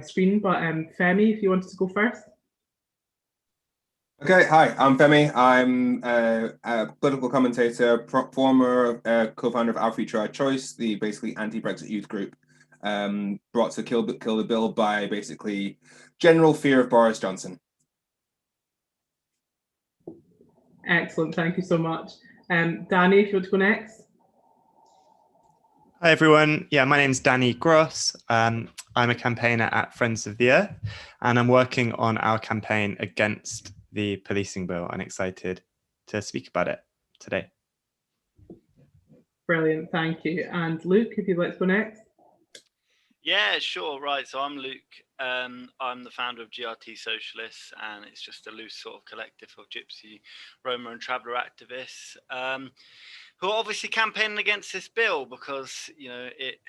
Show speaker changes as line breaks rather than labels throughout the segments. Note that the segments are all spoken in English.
screen, but Femi, if you wanted to go first.
Okay, hi, I'm Femi. I'm a political commentator, former co-founder of Our Future Our Choice, the basically anti-Brexit youth group, brought to kill the bill by basically general fear of Boris Johnson.
Excellent, thank you so much. Danny, if you want to go next.
Hi everyone, my name's Danny Gross. I'm a campaigner at Friends of the Earth, and I'm working on our campaign against the policing bill. I'm excited to speak about it today.
Brilliant, thank you. And Luke, if you'd like to go next.
Yeah, sure. Right. So I'm Luke. I'm the founder of GRT Socialists, and it's just a loose sort of collective of Gypsy, Roma, and Traveller activists who are obviously campaigning against this bill because it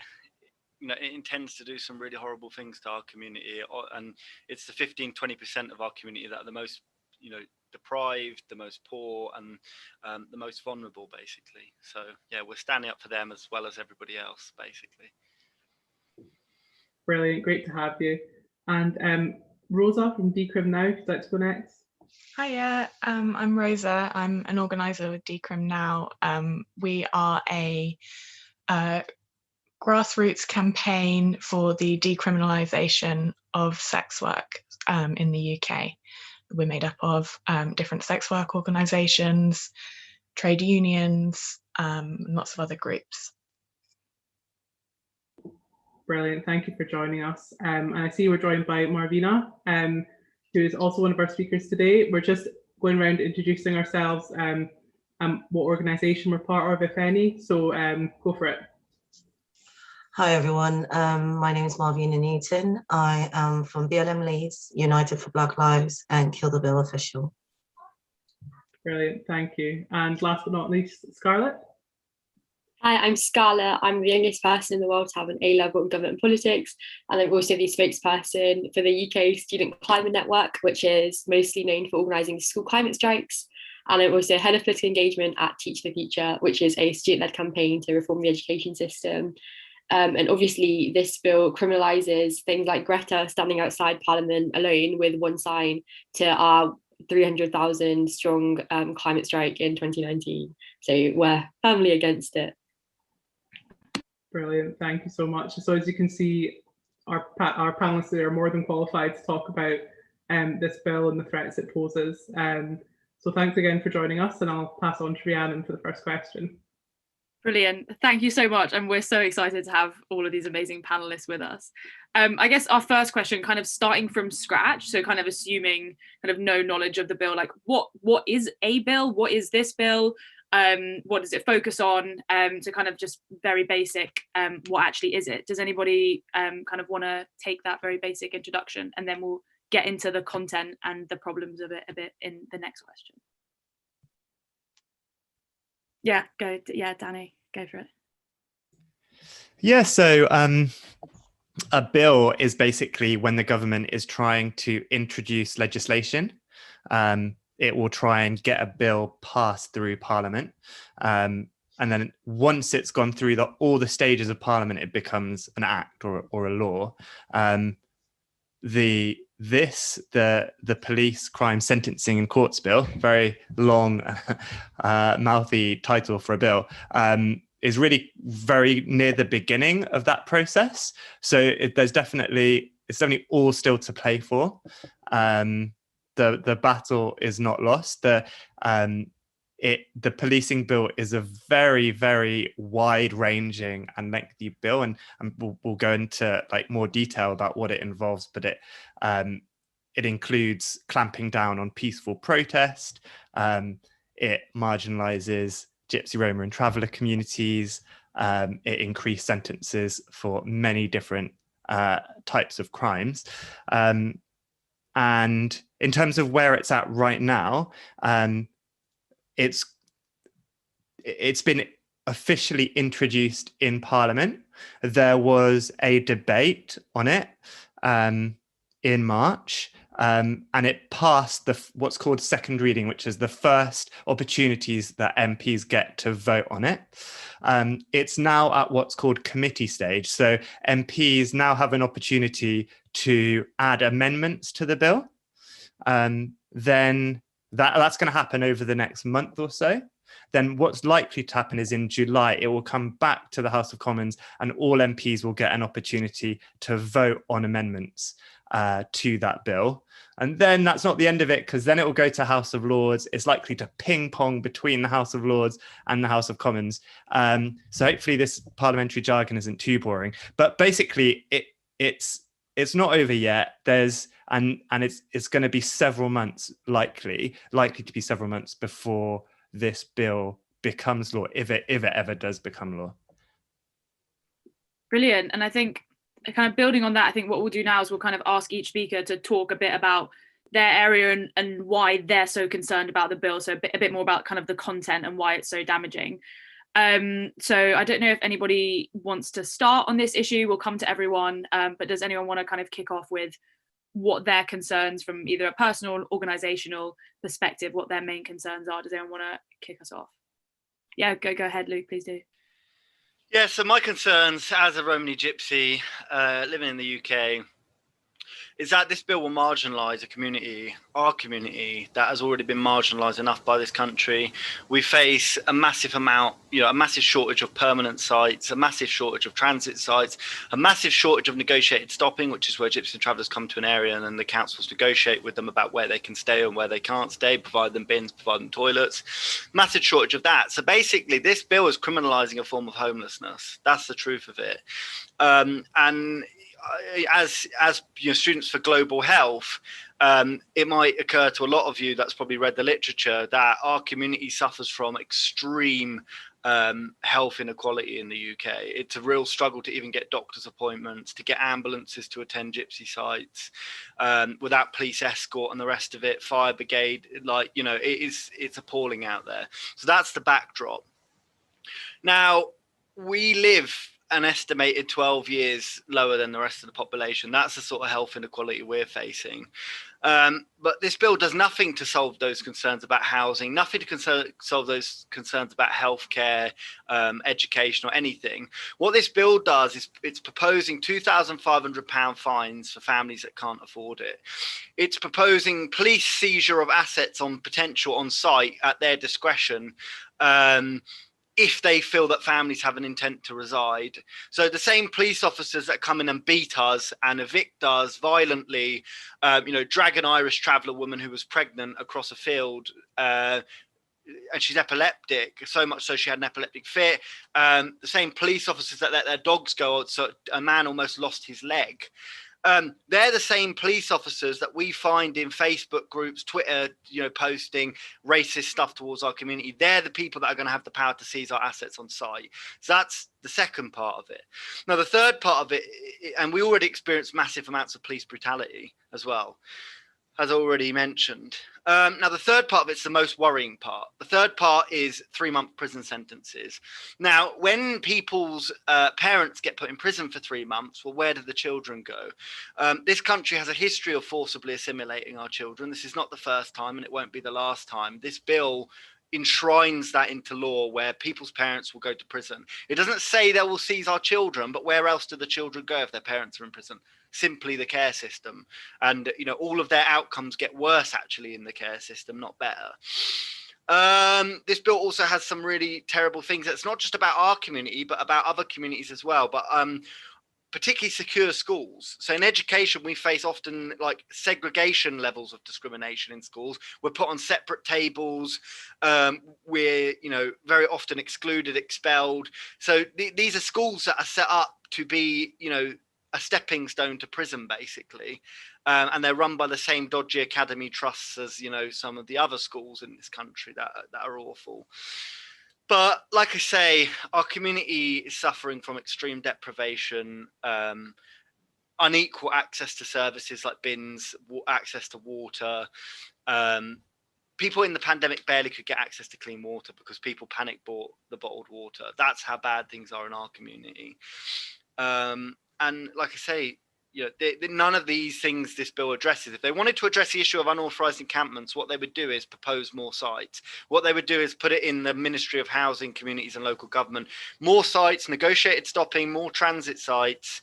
intends to do some really horrible things to our community, and it's the 15-20% of our community that are the most deprived, the most poor, and the most vulnerable, basically. So yeah, we're standing up for them as well as everybody else, basically.
Brilliant, great to have you. And Rosa from Decrim Now, if you'd like to go next.
Hiya, I'm Rosa. I'm an organiser with Decrim Now. We are a grassroots campaign for the decriminalisation of sex work in the UK. We're made up of different sex work organisations, trade unions, and lots of other groups.
Brilliant, thank you for joining us. And I see we're joined by Marvina, who is also one of our speakers today. We're just going around introducing ourselves, what organisation we're part of, if any. So go for it.
Hi everyone, my name is Marvin Newton. I am from BLM Leeds, United for Black Lives, and Kill the Bill Official.
Brilliant, thank you. And last but not least, Scarlett.
Hi, I'm Scarlett. I'm the youngest person in the world to have an A-level in government and politics, and I'm also the spokesperson for the UK Student Climate Network, which is mostly known for organising school climate strikes. And I'm also head of political engagement at Teach the Future, which is a student-led campaign to reform the education system. And obviously, this bill criminalises things like Greta standing outside Parliament alone with one sign to our 300,000 strong climate strike in 2019. So we're firmly against it.
Brilliant, thank you so much. So as you can see, our panelists are more than qualified to talk about this bill and the threats it poses. So thanks again for joining us, and I'll pass on to Rhiannon for the first question.
Brilliant, thank you so much, and we're so excited to have all of these amazing panelists with us. I guess our first question, kind of starting from scratch, so kind of assuming kind of no knowledge of the bill, like what is a bill? What is this bill? What does it focus on? So kind of just very basic, what actually is it? Does anybody kind of want to take that very basic introduction, and then we'll get into the content and the problems of it a bit in the next question. Yeah, go. Yeah, Danny, go for it.
Yeah, so a bill is basically when the government is trying to introduce legislation. It will try and get a bill passed through Parliament. And then once it's gone through all the stages of Parliament, it becomes an act or a law. The Police Crime Sentencing and Courts Bill, very long, mouthy title for a bill, is really very near the beginning of that process. So it's definitely all still to play for. The battle is not lost. The policing bill is a very, very wide-ranging and lengthy bill, and we'll go into like more detail about what it involves. But it includes clamping down on peaceful protest. It marginalizes Gypsy, Roma, and Traveller communities. It increased sentences for many different types of crimes. And in terms of where it's at right now, it's been officially introduced in Parliament. There was a debate on it in March. and it passed what's called second reading, which is the first opportunities that MPs get to vote on it. It's now at what's called committee stage. So MPs now have an opportunity to add amendments to the bill. Then that's going to happen over the next month or so. Then what's likely to happen is in July, it will come back to the House of Commons and all MPs will get an opportunity to vote on amendments to that bill. And then that's not the end of it, because then it will go to House of Lords. It's likely to ping pong between the House of Lords and the House of Commons. So hopefully this parliamentary jargon isn't too boring. But basically, it's not over yet. It's going to be several months, likely to be several months before this bill becomes law, if it ever does become law.
Brilliant. And I think kind of building on that, I think what we'll do now is we'll kind of ask each speaker to talk a bit about their area and why they're so concerned about the bill. So a bit more about kind of the content and why it's so damaging. So I don't know if anybody wants to start on this issue. We'll come to everyone, but does anyone want to kind of kick off with what their concerns from either a personal or organizational perspective, what their main concerns are? Does anyone want to kick us off? Yeah, go ahead, Luke, please do.
Yeah, so my concerns as a Romany Gypsy living in the UK is that this bill will marginalise a community, our community, that has already been marginalised enough by this country. We face a massive amount, a massive shortage of permanent sites, a massive shortage of transit sites, a massive shortage of negotiated stopping, which is where gypsy travellers come to an area and then the councils negotiate with them about where they can stay and where they can't stay, provide them bins, provide them toilets. Massive shortage of that. So basically, this bill is criminalising a form of homelessness. That's the truth of it. And as students for global health, it might occur to a lot of you that's probably read the literature that our community suffers from extreme health inequality in the UK. It's a real struggle to even get doctor's appointments, to get ambulances to attend gypsy sites without police escort and the rest of it, fire brigade. It's appalling out there. So that's the backdrop. Now, we live an estimated 12 years lower than the rest of the population. That's the sort of health inequality we're facing. But this bill does nothing to solve those concerns about housing, nothing to solve those concerns about healthcare, education or anything. What this bill does is it's proposing £2,500 fines for families that can't afford it. It's proposing police seizure of assets on potential on site at their discretion, if they feel that families have an intent to reside. So the same police officers that come in and beat us and evict us violently, drag an Irish traveller woman who was pregnant across a field, and she's epileptic, so much so she had an epileptic fit. The same police officers that let their dogs go, so a man almost lost his leg. They're the same police officers that we find in Facebook groups, Twitter, posting racist stuff towards our community. They're the people that are going to have the power to seize our assets on site. So that's the second part of it. Now, the third part of it, and we already experience massive amounts of police brutality as well, as already mentioned. Now, the third part of it's the most worrying part. The third part is 3-month prison sentences. Now, when people's parents get put in prison for 3 months, well, where do the children go? This country has a history of forcibly assimilating our children. This is not the first time, and it won't be the last time. This bill enshrines that into law, where people's parents will go to prison. It doesn't say they will seize our children, but where else do the children go if their parents are in prison? Simply the care system. And all of their outcomes get worse actually in the care system, not better. This bill also has some really terrible things. It's not just about our community, but about other communities as well. But particularly secure schools. So in education, we face often like segregation levels of discrimination in schools. We're put on separate tables. We're, very often excluded, expelled. So these are schools that are set up to be, a stepping stone to prison, basically. And they're run by the same dodgy academy trusts as, some of the other schools in this country that are awful. But like I say, our community is suffering from extreme deprivation, unequal access to services like bins, access to water. People in the pandemic barely could get access to clean water because people panic bought the bottled water. That's how bad things are in our community. And like I say, none of these things this bill addresses. If they wanted to address the issue of unauthorised encampments, what they would do is propose more sites. What they would do is put it in the Ministry of Housing, Communities and Local Government. More sites, negotiated stopping, more transit sites,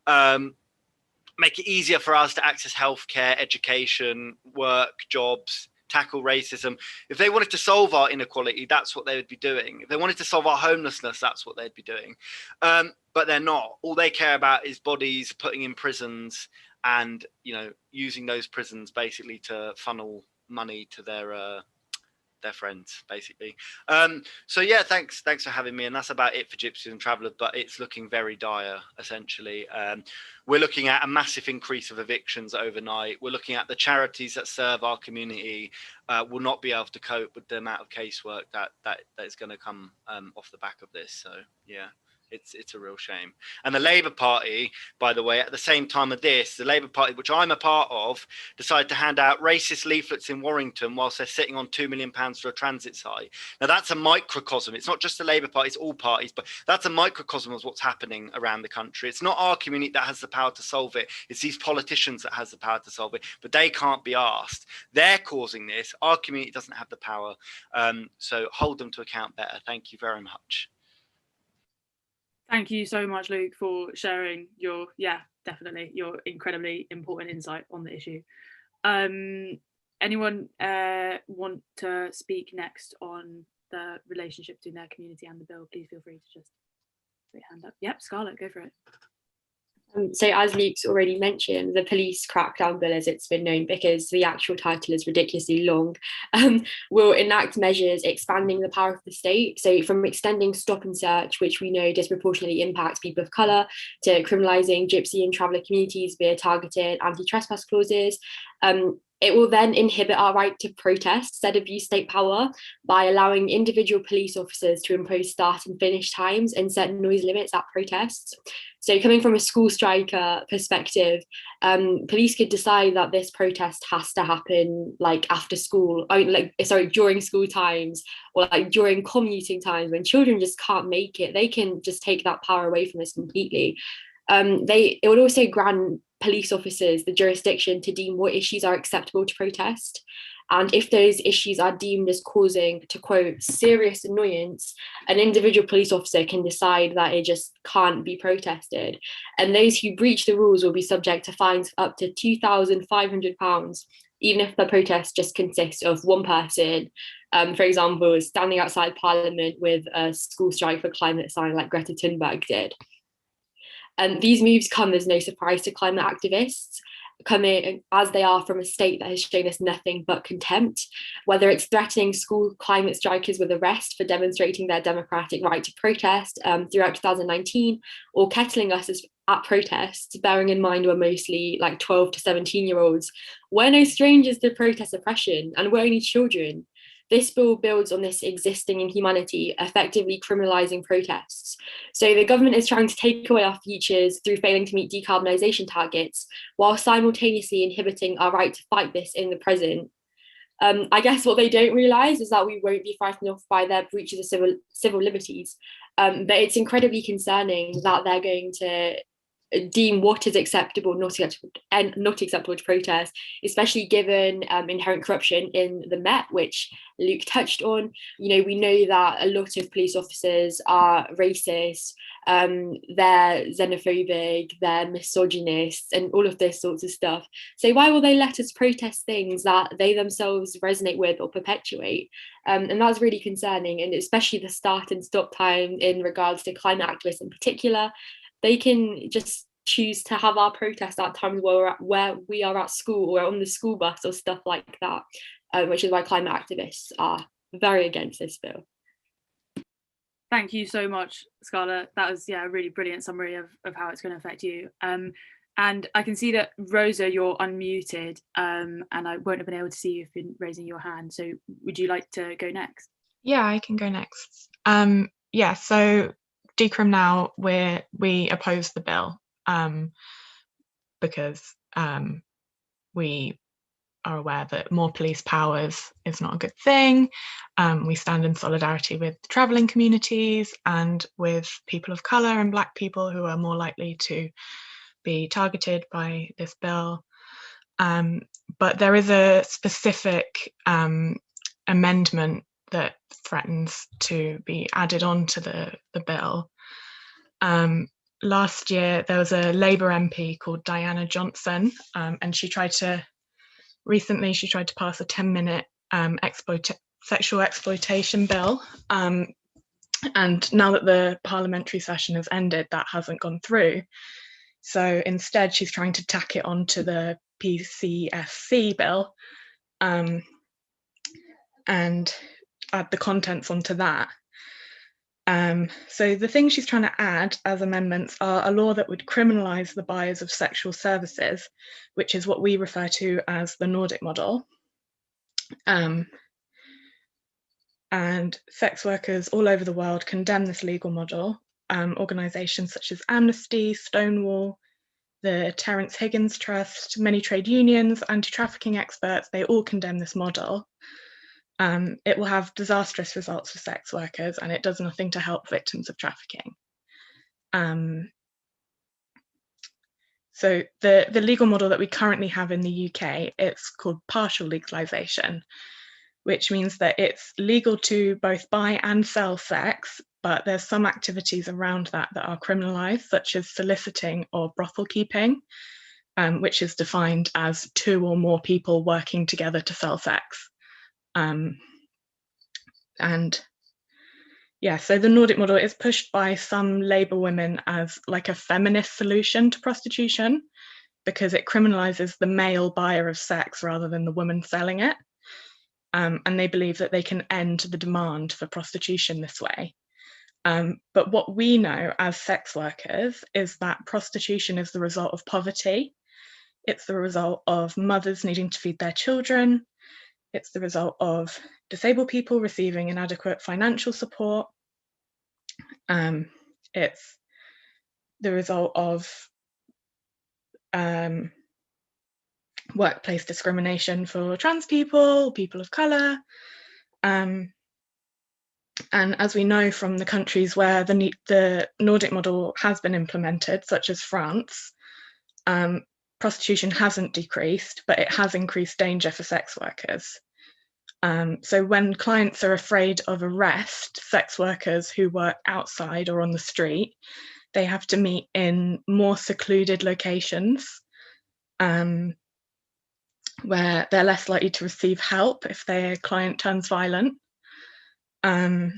make it easier for us to access healthcare, education, work, jobs, tackle racism. If they wanted to solve our inequality, that's what they would be doing. If they wanted to solve our homelessness, that's what they'd be doing. But they're not. All they care about is bodies, putting in prisons, and using those prisons basically to funnel money to their friends, basically. So yeah, thanks for having me, and that's about it for Gypsies and Travellers, but it's looking very dire, essentially. We're looking at a massive increase of evictions overnight. We're looking at the charities that serve our community will not be able to cope with the amount of casework that is going to come off the back of this. So yeah, it's a real shame. And the Labour Party, by the way, at the same time of this, the Labour Party, which I'm a part of, decided to hand out racist leaflets in Warrington whilst they're sitting on £2 million for a transit site. Now that's a microcosm. It's not just the Labour Party, it's all parties, but that's a microcosm of what's happening around the country. It's not our community that has the power to solve it. It's these politicians that has the power to solve it, but they can't be asked. They're causing this. Our community doesn't have the power. So hold them to account better. Thank you very much.
Thank you so much, Luke, for sharing your incredibly important insight on the issue. Anyone want to speak next on the relationship between their community and the bill? Please feel free to just put your hand up. Yep, Scarlett, go for it.
So as Luke's already mentioned, the police crackdown bill, as it's been known because the actual title is ridiculously long, will enact measures expanding the power of the state. So from extending stop and search, which we know disproportionately impacts people of colour, to criminalising gypsy and traveller communities via targeted anti-trespass clauses. It will then inhibit our right to protest, said abuse state power, by allowing individual police officers to impose start and finish times and set noise limits at protests. So coming from a school striker perspective, police could decide that this protest has to happen after school, during school times, or during commuting times when children just can't make it. They can just take that power away from us completely. It would also grant police officers the jurisdiction to deem what issues are acceptable to protest. And if those issues are deemed as causing, to quote, serious annoyance, an individual police officer can decide that it just can't be protested. And those who breach the rules will be subject to fines up to £2,500, even if the protest just consists of one person, for example, standing outside Parliament with a school strike for climate sign like Greta Thunberg did. And these moves come as no surprise to climate activists, coming as they are from a state that has shown us nothing but contempt, whether it's threatening school climate strikers with arrest for demonstrating their democratic right to protest throughout 2019, or kettling us at protests, bearing in mind we're mostly 12 to 17-year-olds. We're no strangers to protest oppression, and we're only children. This bill builds on this existing inhumanity, effectively criminalising protests. So the government is trying to take away our futures through failing to meet decarbonisation targets, while simultaneously inhibiting our right to fight this in the present. I guess what they don't realise is that we won't be frightened off by their breaches of civil liberties. But it's incredibly concerning that they're going to deem what is acceptable not acceptable to protest, especially given inherent corruption in the Met, which Luke touched on. We know that a lot of police officers are racist, they're xenophobic, they're misogynist, and all of this sorts of stuff. So why will they let us protest things that they themselves resonate with or perpetuate? And that's really concerning, and especially the start and stop time in regards to climate activists in particular. They can just choose to have our protest at times where we are at school or on the school bus or stuff like that, which is why climate activists are very against this bill.
Thank you so much, Scarlett. That was a really brilliant summary of how it's going to affect you. And I can see that, Rosa, you're unmuted, and I won't have been able to see you if you've been raising your hand. So would you like to go next?
Yeah, I can go next. So Decrim Now, we oppose the bill because we are aware that more police powers is not a good thing. We stand in solidarity with travelling communities and with people of colour and Black people who are more likely to be targeted by this bill. But there is a specific amendment that threatens to be added on to the bill. Last year, there was a Labour MP called Diana Johnson, and she tried to pass a 10-minute sexual exploitation bill. And now that the parliamentary session has ended, that hasn't gone through. So instead, she's trying to tack it onto the PCSC bill and add the contents onto that. So the things she's trying to add as amendments are a law that would criminalise the buyers of sexual services, which is what we refer to as the Nordic model. And sex workers all over the world condemn this legal model. Organisations such as Amnesty, Stonewall, the Terence Higgins Trust, many trade unions, anti-trafficking experts, they all condemn this model. It will have disastrous results for sex workers, and it does nothing to help victims of trafficking. So the legal model that we currently have in the UK, it's called partial legalisation, which means that it's legal to both buy and sell sex, but there's some activities around that are criminalised, such as soliciting or brothel keeping, which is defined as 2 or more people working together to sell sex. And yeah, so the Nordic model is pushed by some Labour women as like a feminist solution to prostitution, because it criminalises the male buyer of sex rather than the woman selling it. And they believe that they can end the demand for prostitution this way. But what we know as sex workers is that prostitution is the result of poverty. It's the result of mothers needing to feed their children. It's the result of disabled people receiving inadequate financial support. It's the result of workplace discrimination for trans people, people of colour. And as we know from the countries where the Nordic model has been implemented, such as France, prostitution hasn't decreased, but it has increased danger for sex workers. So when clients are afraid of arrest, sex workers who work outside or on the street, they have to meet in more secluded locations, where they're less likely to receive help if their client turns violent. There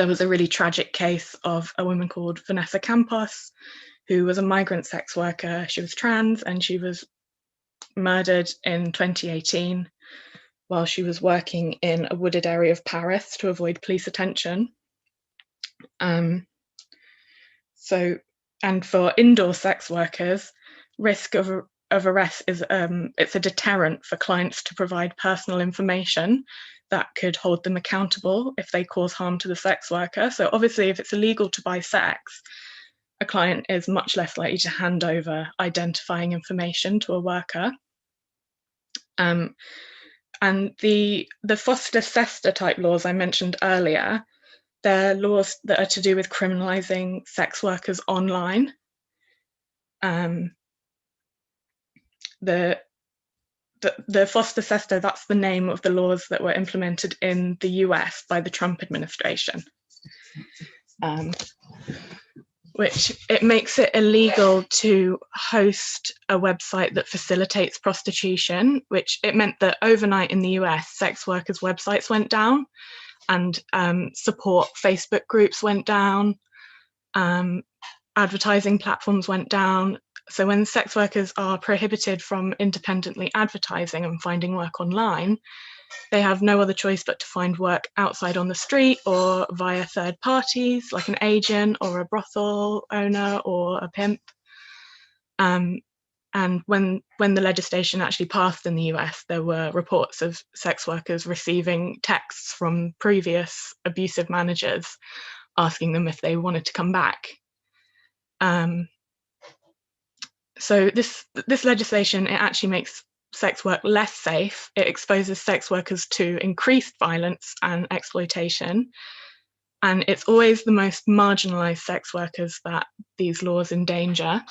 was a really tragic case of a woman called Vanessa Campos, who was a migrant sex worker. She was trans and she was murdered in 2018 while she was working in a wooded area of Paris to avoid police attention. And for indoor sex workers, risk of arrest is it's a deterrent for clients to provide personal information that could hold them accountable if they cause harm to the sex worker. So obviously, if it's illegal to buy sex, a client is much less likely to hand over identifying information to a worker. And the foster-sester type laws I mentioned earlier, they're laws that are to do with criminalising sex workers online. The foster-sester, that's the name of the laws that were implemented in the US by the Trump administration, which it makes it illegal to host a website that facilitates prostitution, which it meant that overnight in the US, sex workers' websites went down and support Facebook groups went down, advertising platforms went down. So when sex workers are prohibited from independently advertising and finding work online, they have no other choice but to find work outside on the street or via third parties, like an agent or a brothel owner or a pimp. And when the legislation actually passed in the US, there were reports of sex workers receiving texts from previous abusive managers asking them if they wanted to come back. So this legislation, it actually makes sex work less safe. It exposes sex workers to increased violence and exploitation. And it's always the most marginalised sex workers that these laws endanger.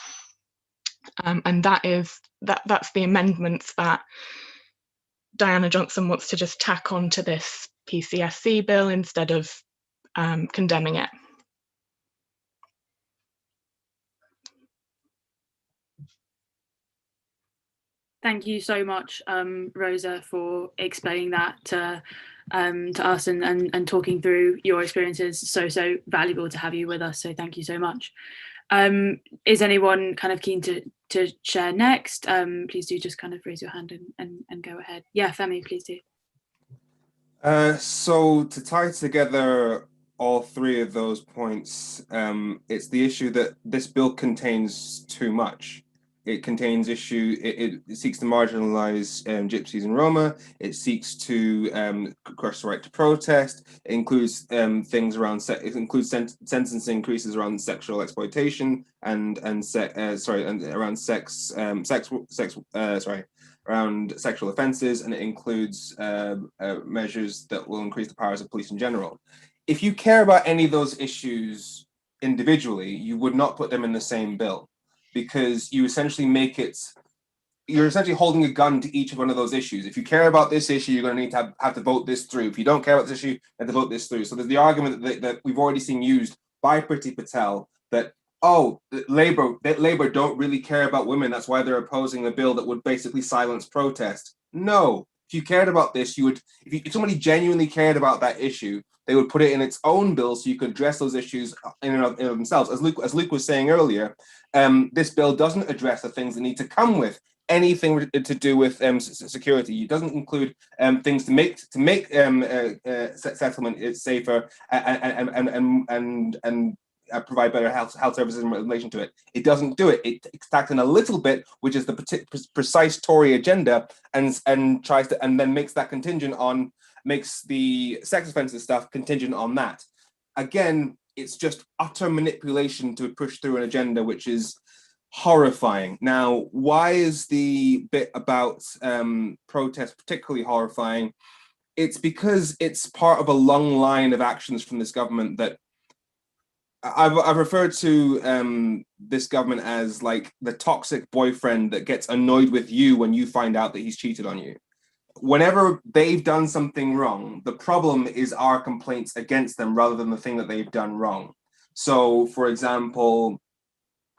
And that's the amendments that Diana Johnson wants to just tack onto this PCSC bill instead of condemning it.
Thank you so much, Rosa, for explaining that to us and talking through your experiences. So valuable to have you with us. So thank you so much. Is anyone kind of keen to share next? Please do just kind of raise your hand and go ahead. Yeah, Femi, please do.
So to tie together all three of those points, it's the issue that this bill contains too much. It contains it seeks to marginalize Gypsies and Roma. It seeks to crush the right to protest. It includes things around it includes sentence increases around sexual exploitation and around around sexual offences, and it includes measures that will increase the powers of police in general. If you care about any of those issues individually, you would not put them in the same bill, because you're essentially holding a gun to each one of those issues. If you care about this issue, you're going to need to have to vote this through. If you don't care about this issue, you have to vote this through. So there's the argument that we've already seen used by Priti Patel that, oh, Labour don't really care about women, that's why they're opposing a bill that would basically silence protest. No, if you cared about this, you would, if somebody genuinely cared about that issue, they would put it in its own bill so you could address those issues in and of themselves. As Luke was saying earlier, this bill doesn't address the things that need to come with anything to do with security. It doesn't include things to make settlement safer and provide better health services in relation to it. It doesn't do it. It tacks in a little bit, which is the precise Tory agenda, and tries to, and then makes the sex offences stuff contingent on that. Again, it's just utter manipulation to push through an agenda which is horrifying. Now, why is the bit about protest particularly horrifying? It's because it's part of a long line of actions from this government that I've referred to this government as like the toxic boyfriend that gets annoyed with you when you find out that he's cheated on you. Whenever they've done something wrong, the problem is our complaints against them rather than the thing that they've done wrong. So, for example,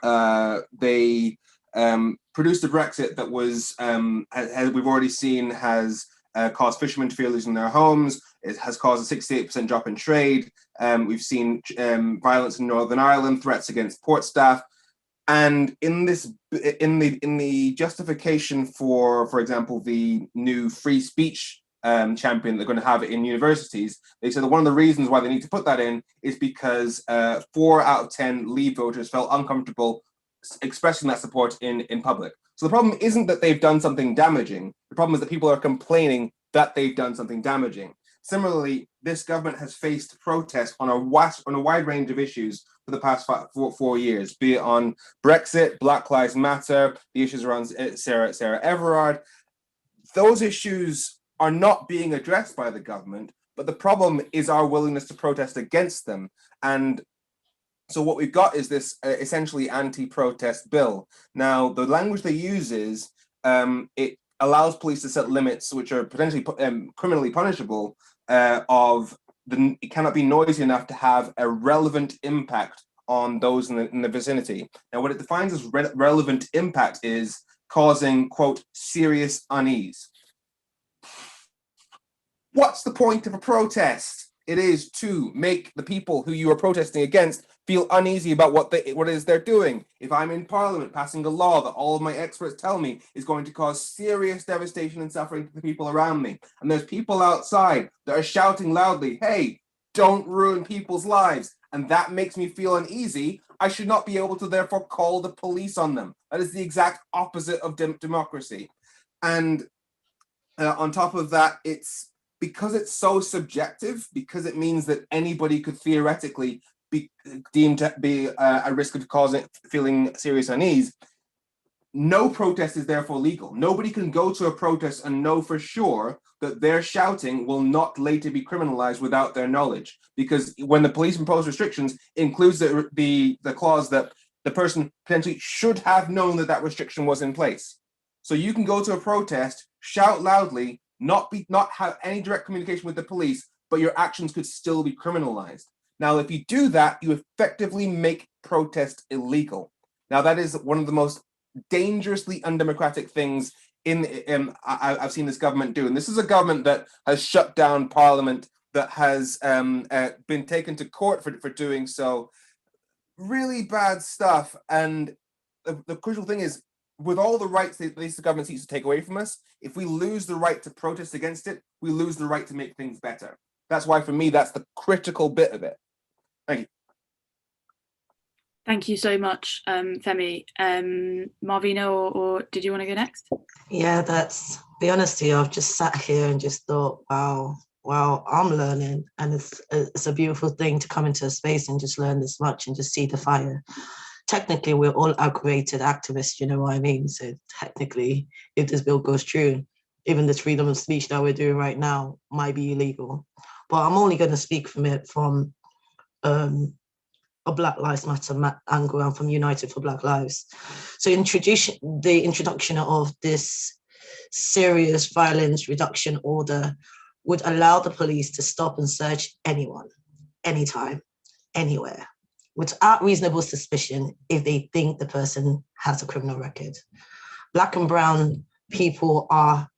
they produced a Brexit that was, as we've already seen, has caused fishermen to fear losing their homes. It has caused a 68% drop in trade. We've seen violence in Northern Ireland, threats against port staff. And in the justification for example, the new free speech champion they're going to have in universities, they said that one of the reasons why they need to put that in is because 4 out of 10 Leave voters felt uncomfortable expressing that support in public. So the problem isn't that they've done something damaging. The problem is that people are complaining that they've done something damaging. Similarly, this government has faced protests on a wide range of issues for the past 4 years, be it on Brexit, Black Lives Matter, the issues around Sarah Everard. Those issues are not being addressed by the government, but the problem is our willingness to protest against them. And so what we've got is this essentially anti-protest bill. Now, the language they use is, it allows police to set limits which are potentially criminally punishable it cannot be noisy enough to have a relevant impact on those in the vicinity. Now, what it defines as relevant impact is causing, quote, serious unease. What's the point of a protest? It is to make the people who you are protesting against feel uneasy about what it is they're doing. If I'm in Parliament passing a law that all of my experts tell me is going to cause serious devastation and suffering to the people around me, and there's people outside that are shouting loudly, hey, don't ruin people's lives, and that makes me feel uneasy, I should not be able to therefore call the police on them. That is the exact opposite of democracy. And on top of that, because it's so subjective, because it means that anybody could theoretically be deemed to be at risk of feeling serious unease, no protest is therefore legal. Nobody can go to a protest and know for sure that their shouting will not later be criminalized without their knowledge. Because when the police impose restrictions, includes the clause that the person potentially should have known that that restriction was in place. So you can go to a protest, shout loudly, not have any direct communication with the police, but your actions could still be criminalized. Now, if you do that, you effectively make protest illegal. Now, that is one of the most dangerously undemocratic things I've seen this government do. And this is a government that has shut down parliament, that has been taken to court for doing so. Really bad stuff. And the crucial thing is, with all the rights that the government seeks to take away from us, if we lose the right to protest against it, we lose the right to make things better. That's why, for me, that's the critical bit of it. Thank you.
Thank you so much, Femi. Marvina, or did you want to go next?
Yeah, be honest with you, I've just sat here and just thought, wow, I'm learning. And it's a beautiful thing to come into a space and just learn this much and just see the fire. Technically, we're all aggravated activists, you know what I mean? So technically, if this bill goes through, even this freedom of speech that we're doing right now might be illegal. But I'm only going to speak from it from a Black Lives Matter angle and from United for Black Lives. So the introduction of this serious violence reduction order would allow the police to stop and search anyone, anytime, anywhere, without reasonable suspicion if they think the person has a criminal record. Black and brown people are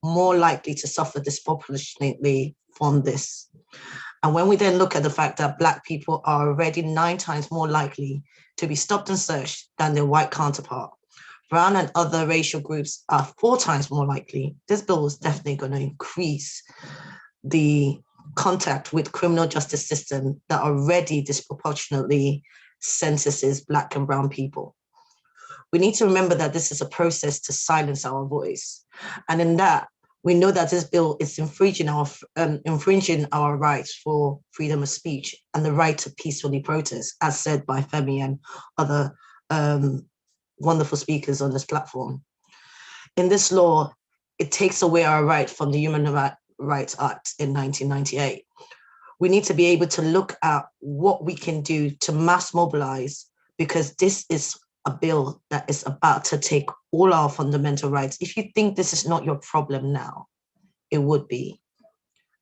more likely to suffer disproportionately from this. And when we then look at the fact that Black people are already 9 times more likely to be stopped and searched than their white counterpart, brown and other racial groups are 4 times more likely, this bill is definitely going to increase the contact with criminal justice system that already disproportionately sentences Black and brown people. We need to remember that this is a process to silence our voice. And in that, we know that this bill is infringing our rights for freedom of speech and the right to peacefully protest, as said by Femi and other wonderful speakers on this platform. In this law, it takes away our right from the Human Rights Act in 1998. We need to be able to look at what we can do to mass mobilize, because this is a bill that is about to take all our fundamental rights. If you think this is not your problem now, it would be.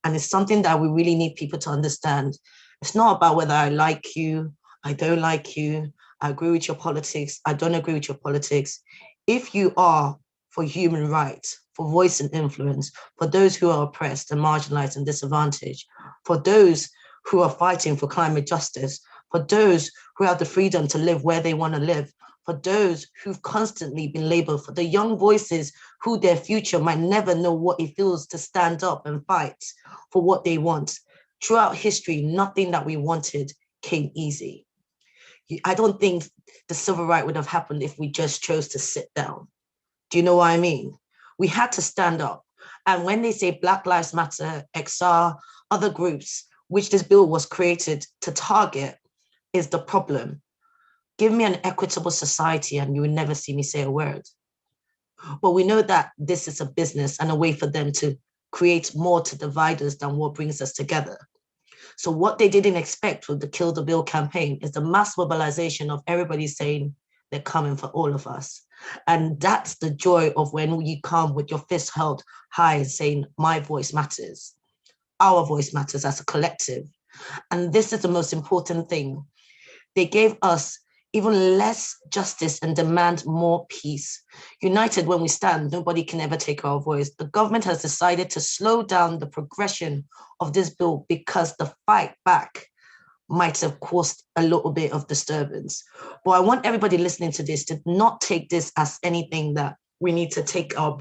And it's something that we really need people to understand. It's not about whether I like you, I don't like you, I agree with your politics, I don't agree with your politics. If you are for human rights, for voice and influence, for those who are oppressed and marginalized and disadvantaged, for those who are fighting for climate justice, for those who have the freedom to live where they want to live, for those who've constantly been labeled, for the young voices who their future might never know what it feels to stand up and fight for what they want. Throughout history, nothing that we wanted came easy. I don't think the civil right would have happened if we just chose to sit down. Do you know what I mean? We had to stand up. And when they say Black Lives Matter, XR, other groups, which this bill was created to target, is the problem. Give me an equitable society and you will never see me say a word. But we know that this is a business and a way for them to create more to divide us than what brings us together. So what they didn't expect with the Kill the Bill campaign is the mass mobilization of everybody saying they're coming for all of us. And that's the joy of when you come with your fist held high and saying, my voice matters. Our voice matters as a collective. And this is the most important thing. They gave us even less justice and demand more peace. United when we stand, nobody can ever take our voice. The government has decided to slow down the progression of this bill because the fight back might have caused a little bit of disturbance. But I want everybody listening to this to not take this as anything that we need to take our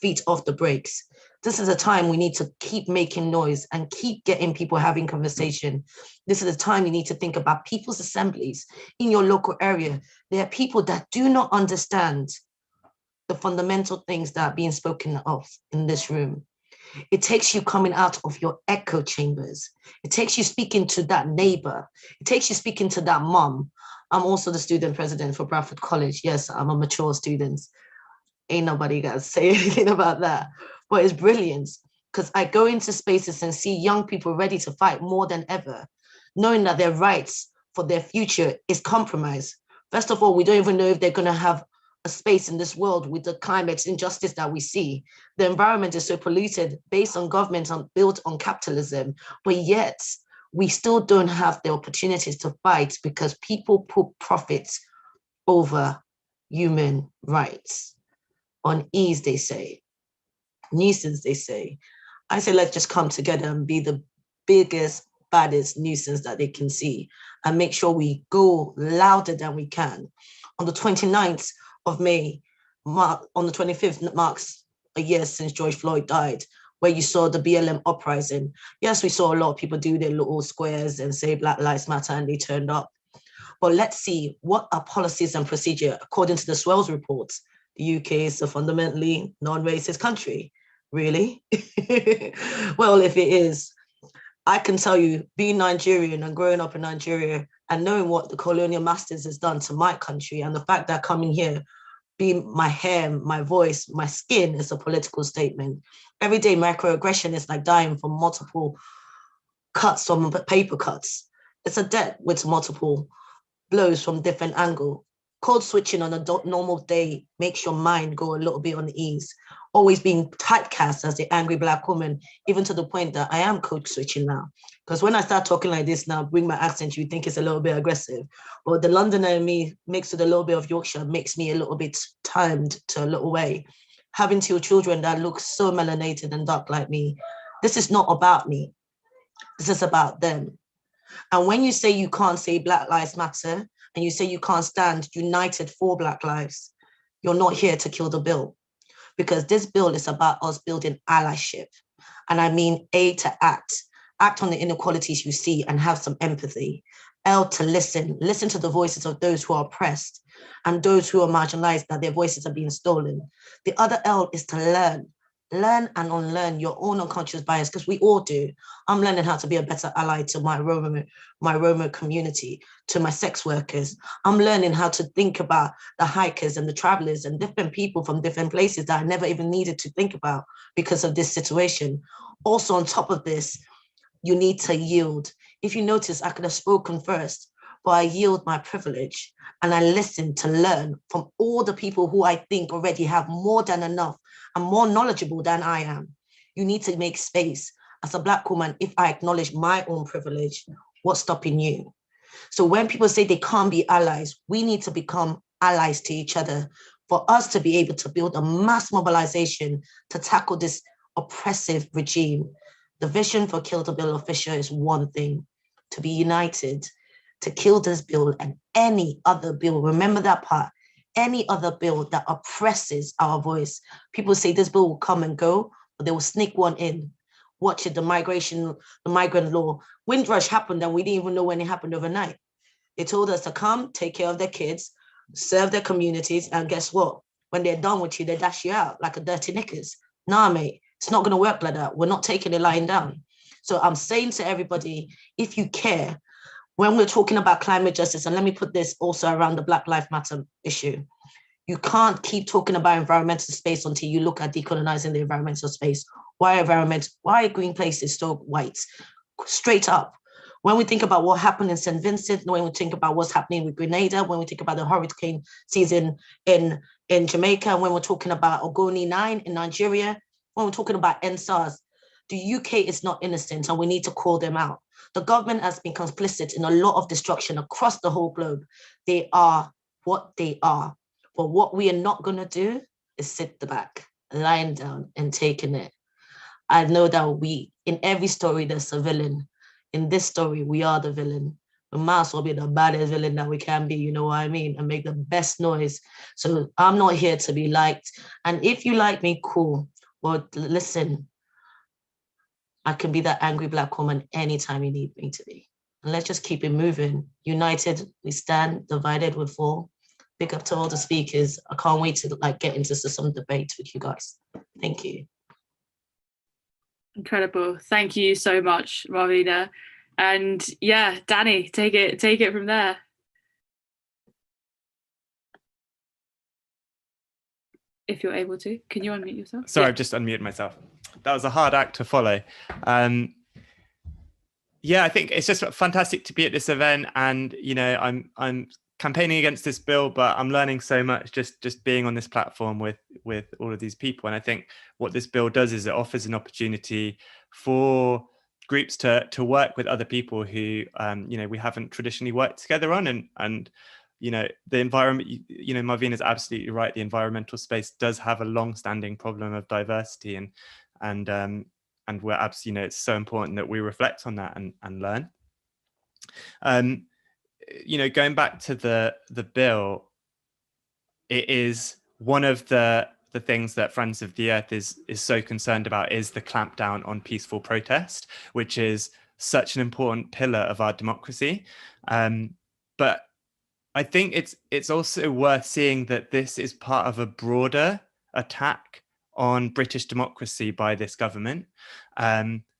feet off the brakes. This is a time we need to keep making noise and keep getting people having conversation. This is a time you need to think about people's assemblies in your local area. There are people that do not understand the fundamental things that are being spoken of in this room. It takes you coming out of your echo chambers. It takes you speaking to that neighbor. It takes you speaking to that mom. I'm also the student president for Bradford College. Yes, I'm a mature student. Ain't nobody got to say anything about that. But it's brilliant because I go into spaces and see young people ready to fight more than ever, knowing that their rights for their future is compromised. First of all, we don't even know if they're going to have a space in this world with the climate injustice that we see. The environment is so polluted based on government and built on capitalism, but yet we still don't have the opportunities to fight because people put profits over human rights. On ease, they say. Nuisance, they say. I say, let's just come together and be the biggest, baddest nuisance that they can see and make sure we go louder than we can. On the 29th of May, on the 25th marks a year since George Floyd died, where you saw the BLM uprising. Yes, we saw a lot of people do their little squares and say Black Lives Matter and they turned up. But let's see what are policies and procedure according to the Swells reports. The UK is a fundamentally non-racist country. Really? Well, if it is, I can tell you, being Nigerian and growing up in Nigeria and knowing what the colonial masters has done to my country and the fact that coming here, being my hair, my voice, my skin is a political statement. Everyday microaggression is like dying from multiple cuts from paper cuts. It's a debt with multiple blows from different angles. Code switching on a normal day makes your mind go a little bit on ease. Always being typecast as the angry Black woman, even to the point that I am code switching now. Because when I start talking like this now, bring my accent, you think it's a little bit aggressive. But the Londoner in me mixed with a little bit of Yorkshire makes me a little bit timed to a little way. Having two children that look so melanated and dark like me, this is not about me. This is about them. And when you say you can't say Black Lives Matter, and you say you can't stand united for Black lives, you're not here to kill the bill. Because this bill is about us building allyship. And I mean A, to act on the inequalities you see and have some empathy. L, to listen to the voices of those who are oppressed and those who are marginalized, that their voices are being stolen. The other L is to learn and unlearn your own unconscious bias, because we all do. I'm learning how to be a better ally to my Roma community, to my sex workers. I'm learning how to think about the hikers and the travelers and different people from different places that I never even needed to think about because of this situation. Also, on top of this, you need to yield. If you notice, I could have spoken first, but I yield my privilege and I listen to learn from all the people who I think already have more than enough and more knowledgeable than I am. You need to make space. As a Black woman, if I acknowledge my own privilege, what's stopping you? So when people say they can't be allies, we need to become allies to each other for us to be able to build a mass mobilization to tackle this oppressive regime. The vision for Kill the Bill official is one thing: to be united, to kill this bill and any other bill. Remember that part. Any other bill that oppresses our voice. People say this bill will come and go, but they will sneak one in. Watch it, the migrant law. Windrush happened and we didn't even know when it happened overnight. They told us to come, take care of their kids, serve their communities, and guess what? When they're done with you, they dash you out like a dirty knickers. Nah, mate, it's not gonna work like that. We're not taking it lying down. So I'm saying to everybody, if you care, when we're talking about climate justice, and let me put this also around the Black Lives Matter issue, you can't keep talking about environmental space until you look at decolonizing the environmental space. Why are green places so white? Straight up. When we think about what happened in St. Vincent, when we think about what's happening with Grenada, when we think about the hurricane season in Jamaica, when we're talking about Ogoni 9 in Nigeria, when we're talking about NSARS, the UK is not innocent and we need to call them out. The government has been complicit in a lot of destruction across the whole globe. They are what they are. But what we are not going to do is sit the back, lying down and taking it. I know that in every story, there's a villain. In this story, we are the villain. We might as well be the baddest villain that we can be, you know what I mean? And make the best noise. So I'm not here to be liked. And if you like me, cool. Well, listen, I can be that angry Black woman anytime you need me to be. And let's just keep it moving. United, we stand. Divided, we fall. Big up to all the speakers. I can't wait to get into some debate with you guys. Thank you.
Incredible. Thank you so much, Marvina. And yeah, Danny, take it from there. if you're able to. Can you unmute yourself?
Sorry, I've just unmuted myself. That was a hard act to follow. Yeah, I think it's just fantastic to be at this event, and I'm campaigning against this bill, but I'm learning so much just being on this platform with all of these people. And I think what this bill does is it offers an opportunity for groups to work with other people who we haven't traditionally worked together on, and the environment. Marvin is absolutely right. The environmental space does have a long-standing problem of diversity, and we're absolutely, it's so important that we reflect on that and learn. Going back to the bill, it is one of the things that Friends of the Earth is so concerned about is the clampdown on peaceful protest, which is such an important pillar of our democracy. But I think it's also worth seeing that this is part of a broader attack on British democracy by this government.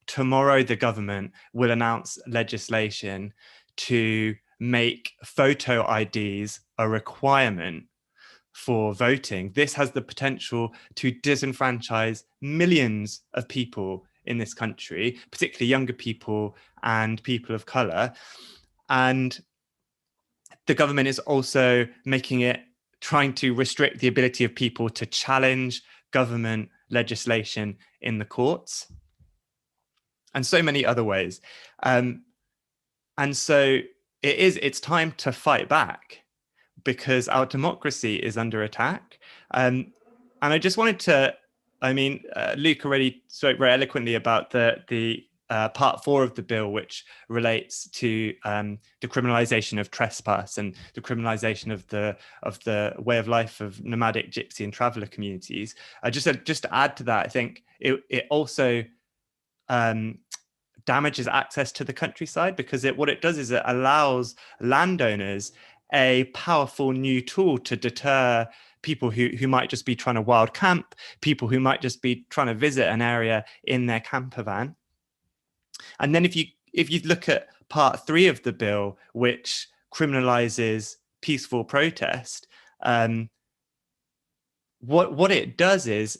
Tomorrow, the government will announce legislation to make photo IDs a requirement for voting. This has the potential to disenfranchise millions of people in this country, particularly younger people and people of colour. And the government is also trying to restrict the ability of people to challenge government legislation in the courts, and so many other ways. And so it's time to fight back, because our democracy is under attack. And I just wanted to, Luke already spoke very eloquently about the part 4 of the bill, which relates to the criminalization of trespass and the criminalization of the way of life of nomadic, gypsy and traveller communities. Just to add to that, I think it also damages access to the countryside, because what it does is it allows landowners a powerful new tool to deter people who might just be trying to wild camp, people who might just be trying to visit an area in their camper van. And then if you look at part 3 of the bill, which criminalizes peaceful protest, what it does is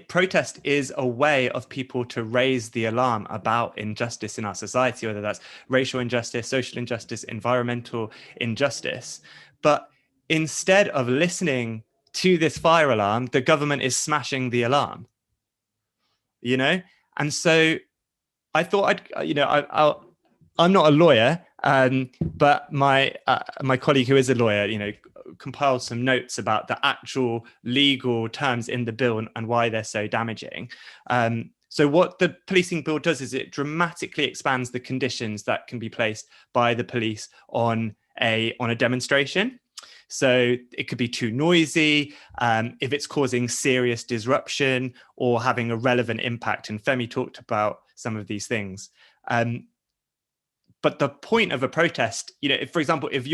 protest is a way of people to raise the alarm about injustice in our society, whether that's racial injustice, social injustice, environmental injustice. But instead of listening to this fire alarm, the government is smashing the alarm, And so I thought I'm not a lawyer, but my colleague who is a lawyer, compiled some notes about the actual legal terms in the bill and why they're so damaging. So what the policing bill does is it dramatically expands the conditions that can be placed by the police on a demonstration. So it could be too noisy, if it's causing serious disruption or having a relevant impact. And Femi talked about some of these things. But the point of a protest, if, for example, if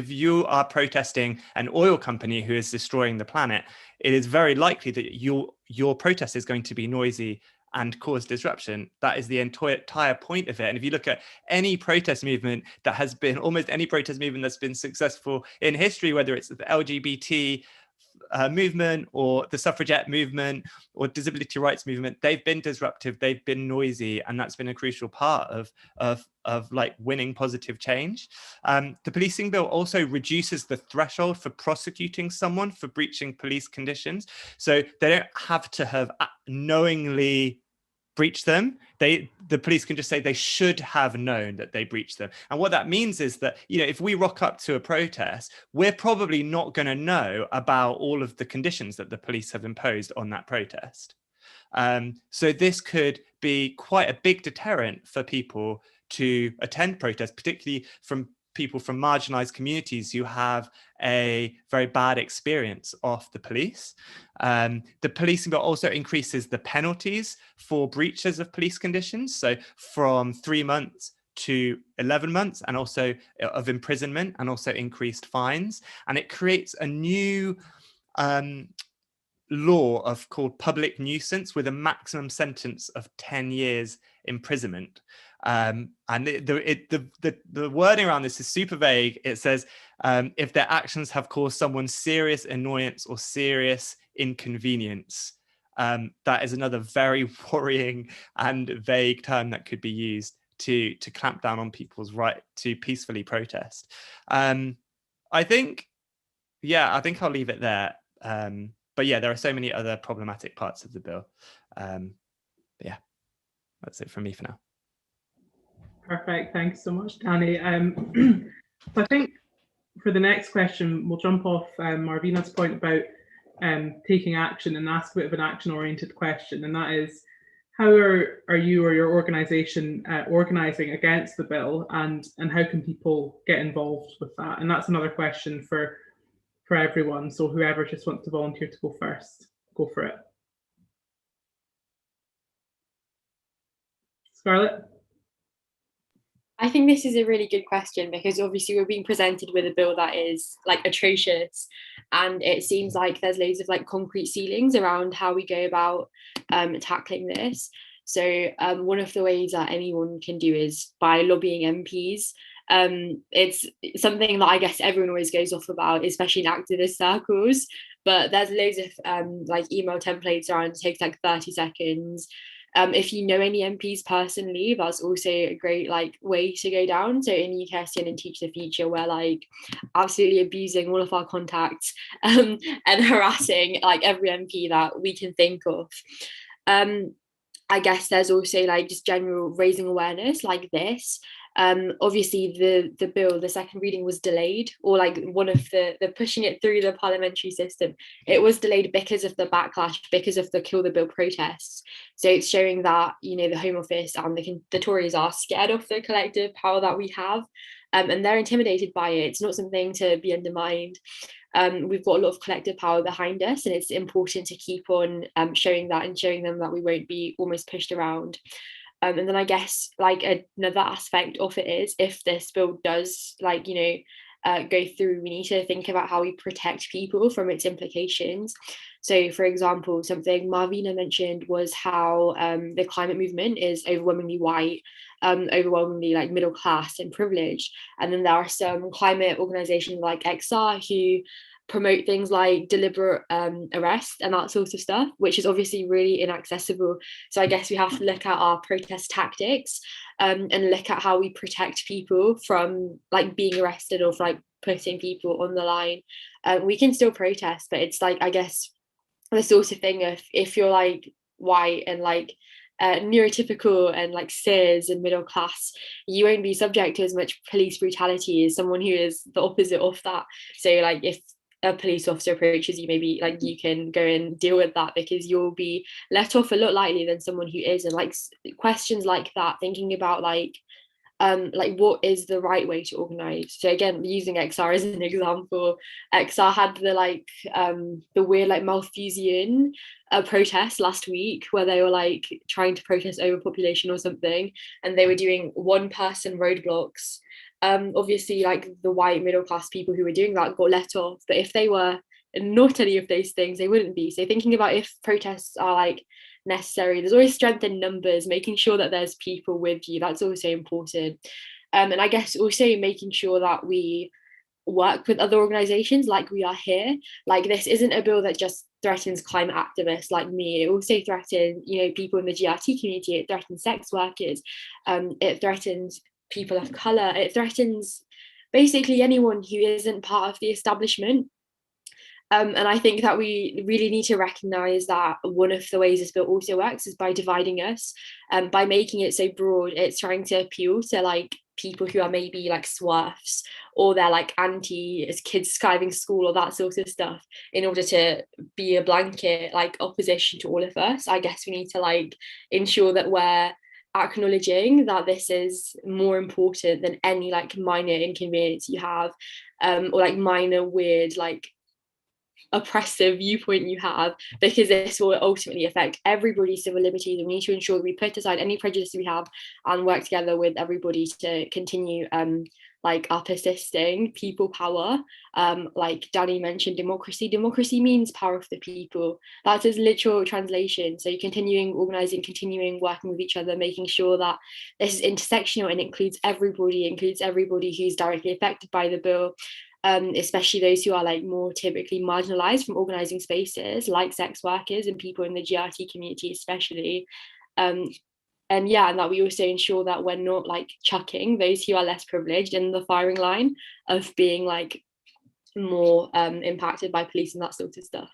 you are protesting an oil company who is destroying the planet, it is very likely that your protest is going to be noisy and cause disruption. That is the entire point of it. And if you look at any protest movement almost any protest movement that's been successful in history, whether it's the LGBT movement or the suffragette movement or disability rights movement, they've been disruptive, they've been noisy, and that's been a crucial part of like winning positive change. The policing bill also reduces the threshold for prosecuting someone for breaching police conditions, so they don't have to have knowingly breached them. The police can just say they should have known that they breached them. And what that means is that, if we rock up to a protest, we're probably not going to know about all of the conditions that the police have imposed on that protest. So this could be quite a big deterrent for people to attend protests, particularly from people from marginalized communities who have a very bad experience of the police. The policing bill also increases the penalties for breaches of police conditions, so from 3 months to 11 months, and also of imprisonment, and also increased fines. And it creates a new law called public nuisance with a maximum sentence of 10 years imprisonment. And the wording around this is super vague. It says if their actions have caused someone serious annoyance or serious inconvenience. That is another very worrying and vague term that could be used to clamp down on people's right to peacefully protest. I think I'll leave it there. But yeah, there are so many other problematic parts of the bill. Yeah, that's it from me for now.
Perfect. Thanks so much, Danny. So I think for the next question, we'll jump off Marvina's point about taking action and ask a bit of an action-oriented question, and that is, how are you or your organisation organising against the bill, and how can people get involved with that? And that's another question for everyone. So whoever just wants to volunteer to go first, go for it. Scarlett?
I think this is a really good question, because obviously we're being presented with a bill that is like atrocious, and it seems like there's loads of like concrete ceilings around how we go about tackling this. So one of the ways that anyone can do is by lobbying MPs. It's something that I guess everyone always goes off about, especially in activist circles, but there's loads of like email templates around. It takes like 30 seconds. If you know any MPs personally, that's also a great like way to go down. So in UKSN and Teach the Future, we're like absolutely abusing all of our contacts and harassing like every MP that we can think of. I guess there's also like just general raising awareness like this. Obviously the bill, the second reading was delayed, or like one of the pushing it through the parliamentary system, it was delayed because of the backlash, because of the Kill the Bill protests. So it's showing that, you know, the Home Office and the Tories are scared of the collective power that we have, and they're intimidated by it. It's not something to be undermined. We've got a lot of collective power behind us, and it's important to keep on showing that and showing them that we won't be almost pushed around. And then I guess like another aspect of it is, if this bill does like, you know, go through, we need to think about how we protect people from its implications. So for example, something Marvina mentioned was how the climate movement is overwhelmingly white, overwhelmingly like middle class and privileged. And then there are some climate organizations like XR who promote things like deliberate arrest and that sort of stuff, which is obviously really inaccessible. So I guess we have to look at our protest tactics and look at how we protect people from like being arrested or like putting people on the line. We can still protest, but it's like, I guess, the sort of thing of, if you're like white and like neurotypical and like cis and middle class, you won't be subject to as much police brutality as someone who is the opposite of that. So like if a police officer approaches you, maybe like you can go and deal with that, because you'll be let off a lot lightly than someone who is. And like questions like that, thinking about like what is the right way to organize. So again, using XR as an example, XR had the weird like Malthusian protest last week, where they were like trying to protest overpopulation or something, and they were doing one person roadblocks. Obviously like the white middle class people who were doing that got let off, but if they were not any of those things, they wouldn't be. So thinking about if protests are like necessary, there's always strength in numbers, making sure that there's people with you, that's also important. And I guess also making sure that we work with other organizations like we are here. Like this isn't a bill that just threatens climate activists like me, it also threatens, you know, people in the GRT community, it threatens sex workers, it threatens people of color, it threatens basically anyone who isn't part of the establishment. And I think that we really need to recognise that one of the ways this bill also works is by dividing us. By making it so broad, it's trying to appeal to like people who are maybe like swerfs, or they're like anti as kids skiving school or that sort of stuff, in order to be a blanket like opposition to all of us. I guess we need to like ensure that we're acknowledging that this is more important than any like minor inconvenience you have, or like minor weird like oppressive viewpoint you have, because this will ultimately affect everybody's civil liberties. We need to ensure we put aside any prejudice we have and work together with everybody to continue like our persisting people power. Like Danny mentioned, democracy means power of the people. That's its literal translation. So continuing organizing, continuing working with each other, making sure that this is intersectional and includes everybody who's directly affected by the bill. especially those who are like more typically marginalized from organizing spaces, like sex workers and people in the GRT community especially. And that we also ensure that we're not like chucking those who are less privileged in the firing line of being like more impacted by police and that sort of stuff.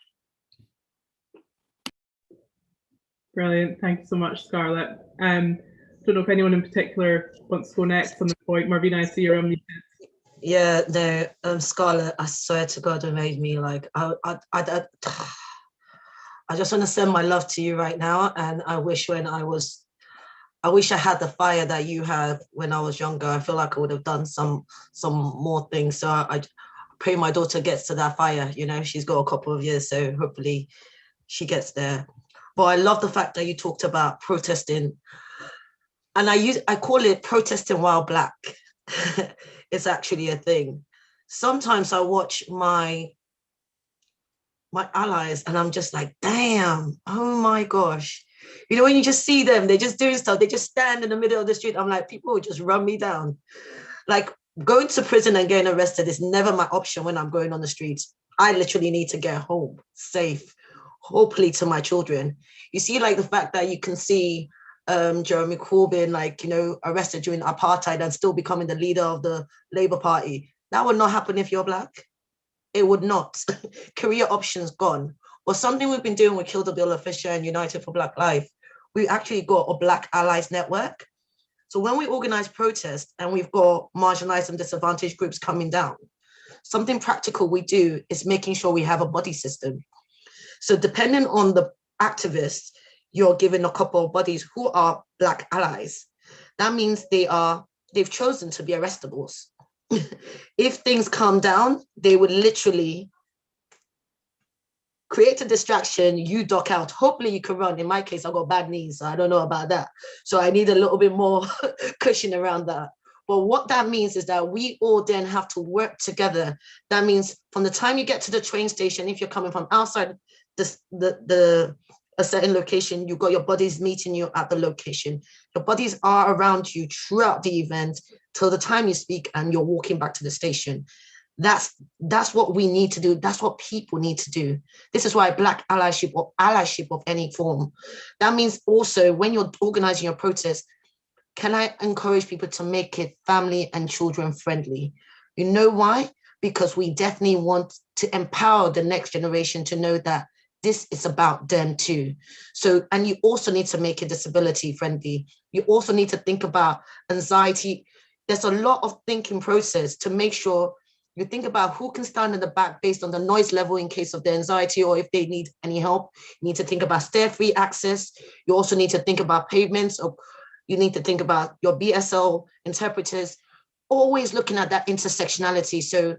Brilliant, thank you so much, Scarlett. Don't know if anyone in particular wants to go next on the point. Marvina, I see you're on mute.
Yeah, no, Scarlett, I swear to God, it made me like, I just want to send my love to you right now, and I wish I had the fire that you had when I was younger. I feel like I would have done some more things. So I pray my daughter gets to that fire. You know, she's got a couple of years, so hopefully she gets there. But I love the fact that you talked about protesting, and I call it protesting while Black. It's actually a thing. Sometimes I watch my allies and I'm just like, damn, oh my gosh. You know, when you just see them, they're just doing stuff. They just stand in the middle of the street. I'm like, people will just run me down. Like, going to prison and getting arrested is never my option when I'm going on the streets. I literally need to get home safe, hopefully to my children. You see, like the fact that you can see Jeremy Corbyn, like, you know, arrested during apartheid and still becoming the leader of the Labour Party. That would not happen if you're Black. It would not. Career options gone. Or something we've been doing with Kill the Bill Fisher and United for Black Life, we actually got a Black Allies Network. So when we organize protests and we've got marginalized and disadvantaged groups coming down, something practical we do is making sure we have a buddy system. So depending on the activists, you're given a couple of buddies who are Black allies. That means they've chosen to be arrestables. If things calm down, they would literally create a distraction, you duck out. Hopefully you can run. In my case, I've got bad knees, so I don't know about that. So I need a little bit more cushion around that. But what that means is that we all then have to work together. That means from the time you get to the train station, if you're coming from outside a certain location, you've got your buddies meeting you at the location. Your buddies are around you throughout the event till the time you speak and you're walking back to the station. That's what we need to do. That's what people need to do. This is why Black allyship or allyship of any form. That means also when you're organizing your protest, can I encourage people to make it family and children friendly? You know why? Because we definitely want to empower the next generation to know that this is about them too. So, and you also need to make it disability friendly. You also need to think about anxiety. There's a lot of thinking process to make sure you think about who can stand in the back based on the noise level in case of the anxiety or if they need any help. You need to think about stair-free access. You also need to think about pavements, or you need to think about your BSL interpreters, always looking at that intersectionality. So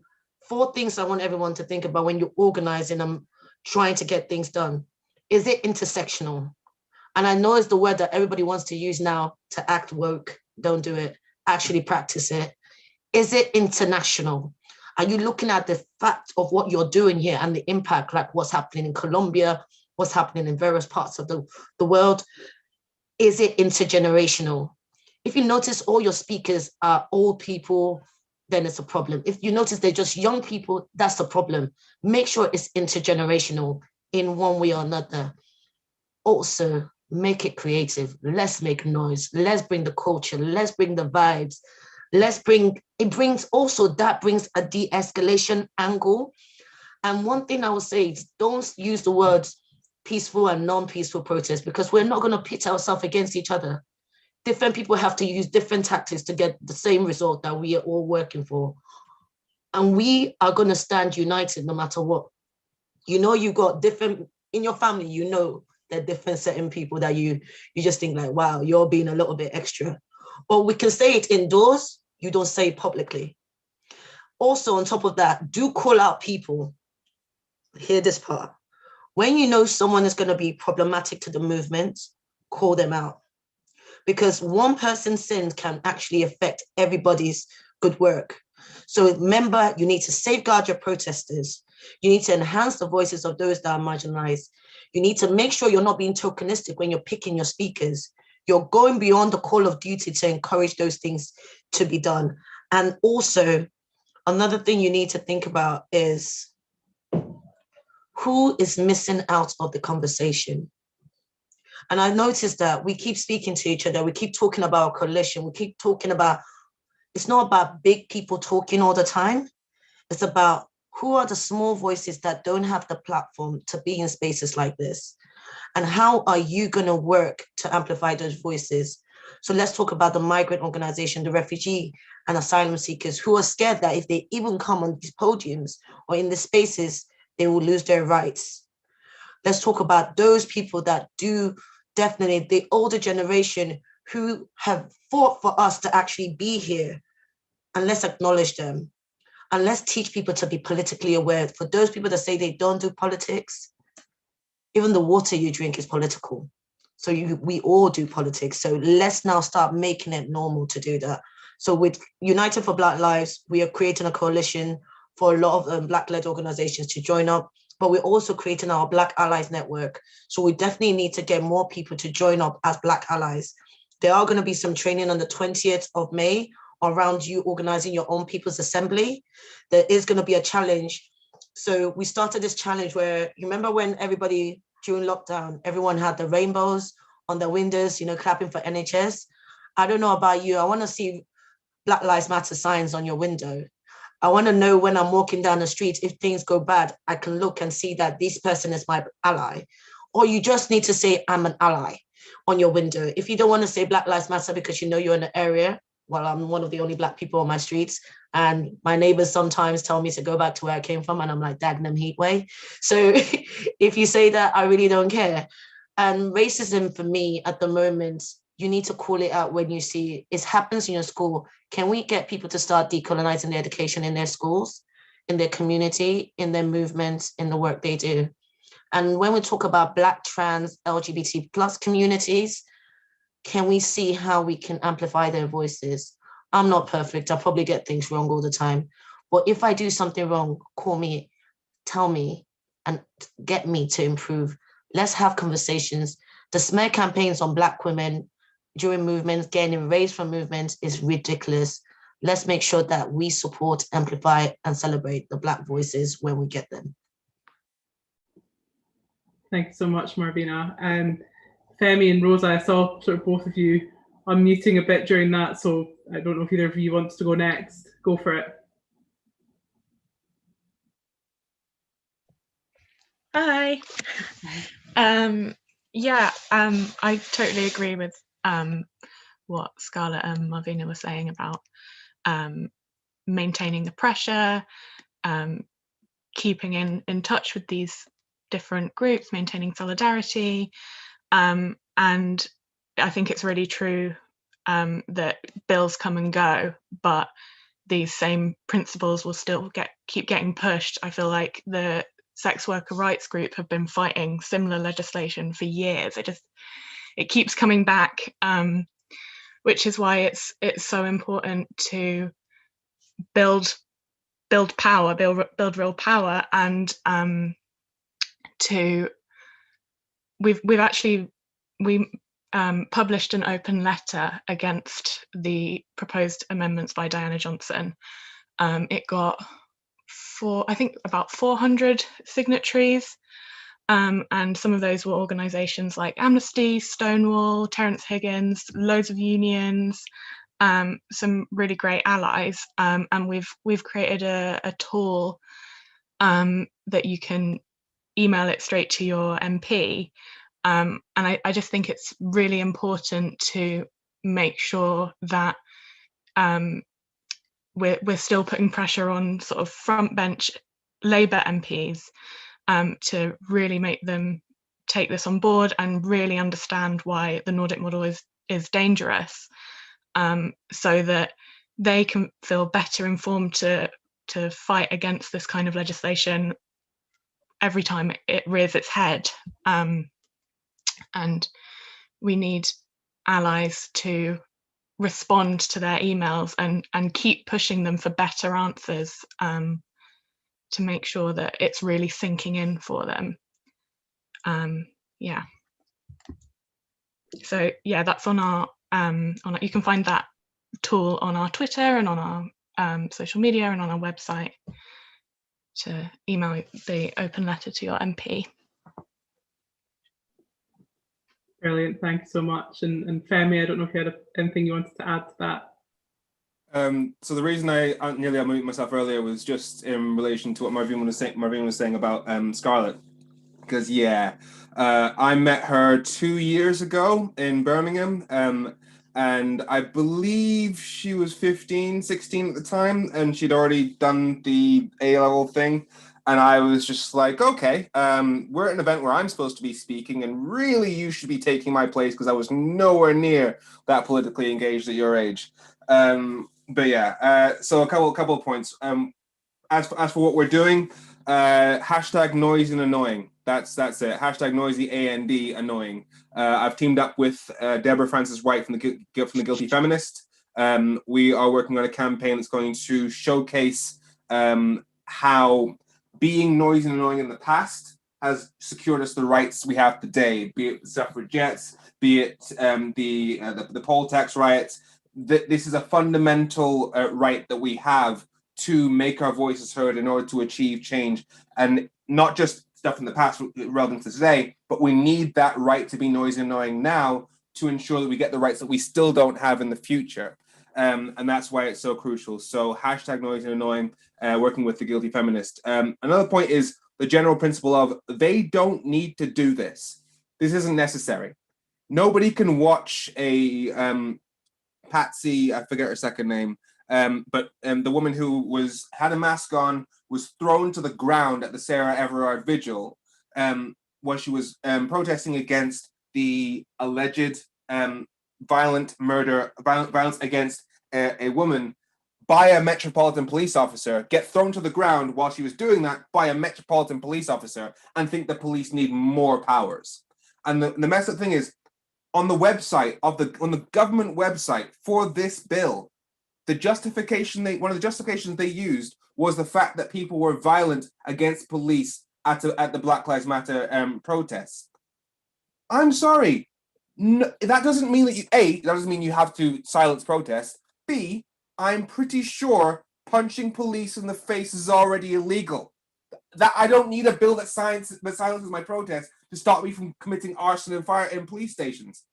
4 things I want everyone to think about when you're organizing and trying to get things done. Is it intersectional? And I know it's the word that everybody wants to use now to act woke. Don't do it. Actually practice it. Is it international? Are you looking at the fact of what you're doing here and the impact, like what's happening in Colombia, what's happening in various parts of the world? Is it intergenerational? If you notice all your speakers are old people, then it's a problem. If you notice they're just young people, that's the problem. Make sure it's intergenerational in one way or another. Also, make it creative. Let's make noise. Let's bring the culture. Let's bring the vibes. That brings a de-escalation angle. And one thing I would say is don't use the words peaceful and non-peaceful protest, because we're not going to pit ourselves against each other. Different people have to use different tactics to get the same result that we are all working for. And we are going to stand united no matter what. You know, you got different, in your family, you know, there are different certain people that you just think like, wow, you're being a little bit extra. But we can say it indoors, you don't say it publicly. Also, on top of that, do call out people. Hear this part. When you know someone is going to be problematic to the movement, call them out. Because one person's sin can actually affect everybody's good work. So remember, you need to safeguard your protesters. You need to enhance the voices of those that are marginalized. You need to make sure you're not being tokenistic when you're picking your speakers. You're going beyond the call of duty to encourage those things to be done. And also, Another thing you need to think about is who is missing out of the conversation. And I noticed that we keep speaking to each other. We keep talking about coalition. We keep talking about, it's not about big people talking all the time. It's about who are the small voices that don't have the platform to be in spaces like this? And how are you going to work to amplify those voices? So let's talk about the migrant organization, the refugee and asylum seekers who are scared that if they even come on these podiums or in the spaces, they will lose their rights. Let's talk about those people that do definitely, the older generation who have fought for us to actually be here. And let's acknowledge them. And let's teach people to be politically aware. For those people that say they don't do politics, even the water you drink is political. So we all do politics. So let's now start making it normal to do that. So with United for Black Lives, we are creating a coalition for a lot of Black-led organizations to join up, but we're also creating our Black Allies Network. So we definitely need to get more people to join up as Black allies. There are going to be some training on the 20th of May around you organizing your own People's Assembly. There is going to be a challenge. So we started this challenge where, you remember when everybody during lockdown, everyone had the rainbows on their windows, you know, clapping for NHS. I don't know about you. I want to see Black Lives Matter signs on your window. I want to know when I'm walking down the street, if things go bad, I can look and see that this person is my ally. Or you just need to say, I'm an ally on your window. If you don't want to say Black Lives Matter because you know you're in an area, well, I'm one of the only Black people on my streets, and my neighbors sometimes tell me to go back to where I came from, and I'm like, dagnum heat way. So if you say that, I really don't care. And racism for me at the moment, you need to call it out when you see it happens in your school. Can we get people to start decolonizing their education in their schools, in their community, in their movements, in the work they do? And when we talk about Black, trans, LGBT plus communities, can we see how we can amplify their voices? I'm not perfect. I probably get things wrong all the time. But if I do something wrong, call me, tell me, and get me to improve. Let's have conversations. The smear campaigns on Black women during movements, getting erased from movements is ridiculous. Let's make sure that we support, amplify, and celebrate the Black voices when we get them.
Thank you so much, Marvina. Femi and Rosa, I saw sort of both of you unmuting a bit during that, so I don't know if either of you wants to go next. Go for it.
Hi. I totally agree with what Scarlett and Marvina were saying about maintaining the pressure, keeping in touch with these different groups, maintaining solidarity. And I think it's really true that bills come and go, but these same principles will still keep getting pushed. I feel like the sex worker rights group have been fighting similar legislation for years. It keeps coming back, which is why it's so important to build power, build real power, and we published an open letter against the proposed amendments by Diana Johnson. It got about 400 signatories, and some of those were organisations like Amnesty, Stonewall, Terence Higgins, loads of unions, some really great allies, and we've created a tool that you can email it straight to your MP. And I just think it's really important to make sure that we're still putting pressure on sort of front bench Labour MPs to really make them take this on board and really understand why the Nordic model is dangerous, so that they can feel better informed to fight against this kind of legislation every time it rears its head. And we need allies to respond to their emails and keep pushing them for better answers, to make sure that it's really sinking in for them. So yeah, that's on our you can find that tool on our Twitter and on our social media and on our website to email the open letter to your MP.
Brilliant, thank you so much. And Femi, I don't know if you had anything you wanted to add to that.
So the reason I nearly unmuted myself earlier was just in relation to what Marvin was saying about Scarlett, because I met her 2 years ago in Birmingham, and I believe she was 15, 16 at the time, and she'd already done the A-level thing. And I was just like, okay, we're at an event where I'm supposed to be speaking, and really you should be taking my place, because I was nowhere near that politically engaged at your age. So a couple of points. As for what we're doing, hashtag noisy and annoying. That's it. Hashtag noisy and annoying. I've teamed up with Deborah Francis White from the Guilty Feminist. We are working on a campaign that's going to showcase how being noisy and annoying in the past has secured us the rights we have today, be it the suffragettes, be it the poll tax riots. This is a fundamental right that we have to make our voices heard in order to achieve change, and not just stuff in the past relevant to today, but we need that right to be noisy and annoying now to ensure that we get the rights that we still don't have in the future. And that's why it's so crucial. So hashtag noisy and annoying, working with the Guilty Feminist. Another point is the general principle of they don't need to do this. This isn't necessary. Nobody can watch a Patsy, I forget her second name, but the woman who had a mask on, was thrown to the ground at the Sarah Everard vigil when she was protesting against the alleged violence against a woman by a Metropolitan Police officer, get thrown to the ground while she was doing that by a Metropolitan Police officer, and think the police need more powers. And the messed up thing is, on the website on the government website for this bill, one of the justifications they used was the fact that people were violent against police at the Black Lives Matter protests. I'm sorry, no, that doesn't mean that that doesn't mean you have to silence protests. B, I'm pretty sure punching police in the face is already illegal. That I don't need a bill that silences my protest to stop me from committing arson and fire in police stations.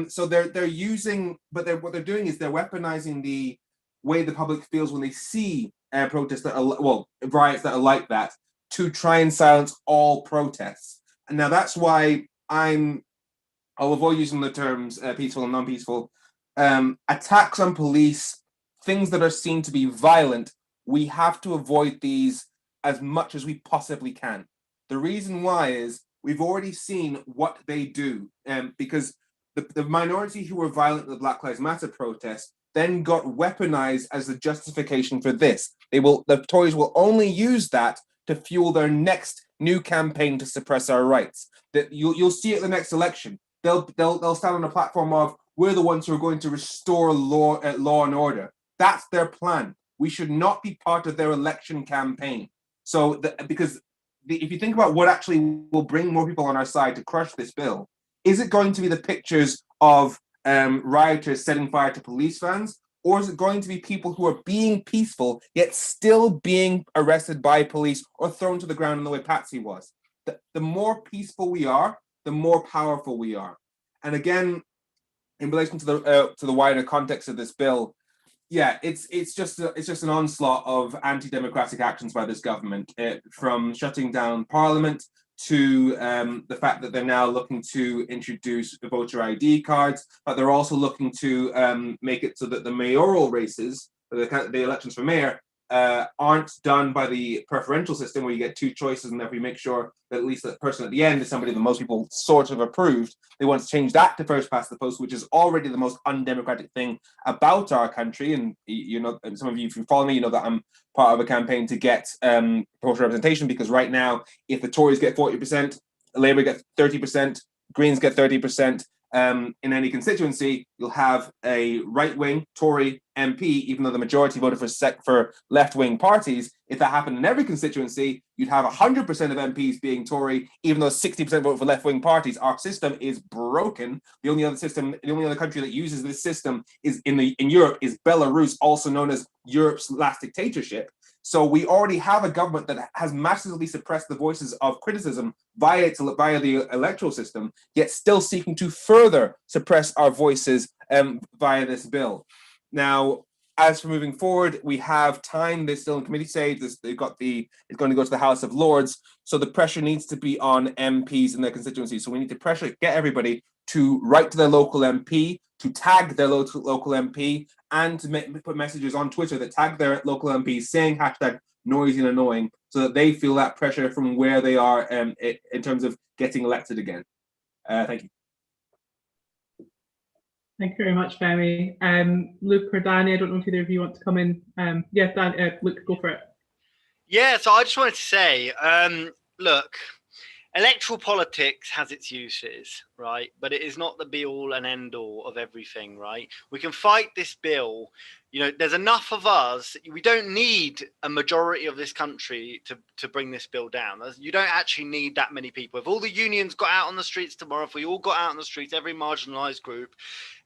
So they're using, but what they're doing is they're weaponizing the way the public feels when they see protests riots that are like that, to try and silence all protests. And now that's why I'll avoid using the terms peaceful and non-peaceful. Attacks on police, things that are seen to be violent, we have to avoid these as much as we possibly can. The reason why is we've already seen what they do, because the minority who were violent at the Black Lives Matter protest then got weaponized as the justification for this. The Tories will only use that to fuel their next new campaign to suppress our rights. That you'll see at the next election. They'll stand on a platform of, we're the ones who are going to restore law and order. That's their plan. We should not be part of their election campaign. So, because if you think about what actually will bring more people on our side to crush this bill, is it going to be the pictures of rioters setting fire to police vans, or is it going to be people who are being peaceful yet still being arrested by police or thrown to the ground in the way Patsy was? The more peaceful we are, the more powerful we are. And again, in relation to the wider context of this bill, it's just an onslaught of anti-democratic actions by this government, from shutting down Parliament to the fact that they're now looking to introduce voter ID cards, but they're also looking to make it so that the mayoral races, the elections for mayor, aren't done by the preferential system where you get two choices and therefore you make sure that at least the person at the end is somebody that most people sort of approved. They want to change that to first past the post, which is already the most undemocratic thing about our country. And and some of you, if you follow me, you know that I'm part of a campaign to get proportional representation, because right now, if the Tories get 40%, Labour gets 30%, Greens get 30%, in any constituency, you'll have a right-wing Tory MP, even though the majority voted for left-wing parties. If that happened in every constituency, you'd have 100% of MPs being Tory, even though 60% vote for left-wing parties. Our system is broken. The only other country that uses this system is in Europe is Belarus, also known as Europe's last dictatorship. So we already have a government that has massively suppressed the voices of criticism via the electoral system, yet still seeking to further suppress our voices via this bill. Now, as for moving forward, we have time. There's still in committee stage. It's going to go to the House of Lords. So the pressure needs to be on MPs in their constituencies. So we need to get everybody to write to their local MP, to tag their local MP, and to put messages on Twitter that tag their local MPs saying hashtag noisy and annoying, so that they feel that pressure from where they are in terms of getting elected again. Thank you.
Thank you very much, Femi. Luke or Danny, I don't know if either of you want to come in. Yeah, Dan, Luke, go for it.
Yeah, so I just wanted to say, look, electoral politics has its uses, right? But it is not the be all and end all of everything, right? We can fight this bill. You know, there's enough of us. We don't need a majority of this country to bring this bill down. You don't actually need that many people. If all the unions got out on the streets tomorrow, if we all got out on the streets, every marginalized group,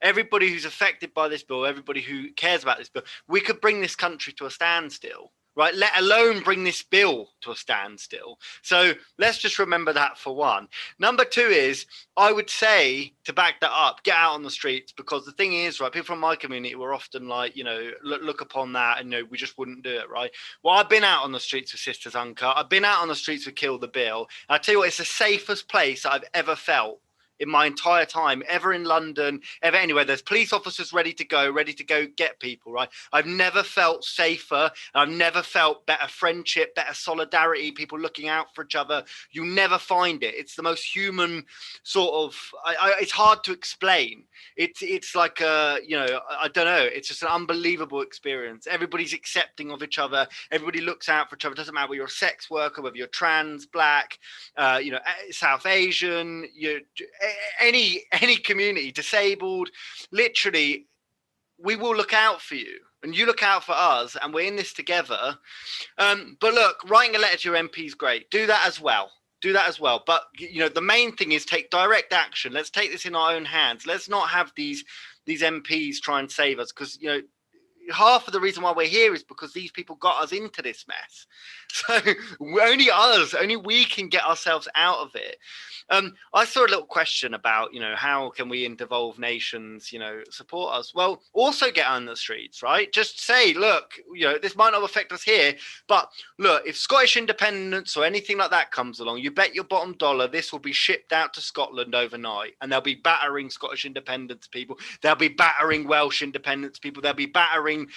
everybody who's affected by this bill, everybody who cares about this bill, we could bring this country to a standstill. Right, let alone bring this bill to a standstill. So let's just remember that for one. Number two is, I would say, to back that up, get out on the streets, because the thing is, right, people from my community were often like, you know, look upon that and, you know, we just wouldn't do it, right? Well, I've been out on the streets with Sisters Uncut. I've been out on the streets with Kill the Bill. And I tell you what, it's the safest place I've ever felt in my entire time, ever in London, ever anywhere. There's police officers ready to go get people, right? I've never felt safer. I've never felt better friendship, better solidarity, people looking out for each other. You never find it. It's the most human sort of, it's hard to explain. It's like a, you know, I don't know. It's just an unbelievable experience. Everybody's accepting of each other. Everybody looks out for each other. It doesn't matter whether you're a sex worker, whether you're trans, black, you know, South Asian, any community, disabled, literally, we will look out for you and you look out for us, and we're in this together. But look, writing a letter to your MP is great. Do that as well. But, you know, the main thing is take direct action. Let's take this in our own hands. Let's not have these MPs try and save us, because, you know, half of the reason why we're here is because these people got us into this mess. So only we can get ourselves out of it. I saw a little question about, you know, how can we in devolved nations, you know, support us? Well, also get on the streets, right? Just say, look, you know, this might not affect us here, but look, if Scottish independence or anything like that comes along, you bet your bottom dollar this will be shipped out to Scotland overnight, and they'll be battering Scottish independence people. They'll be battering Welsh independence people. They'll be battering,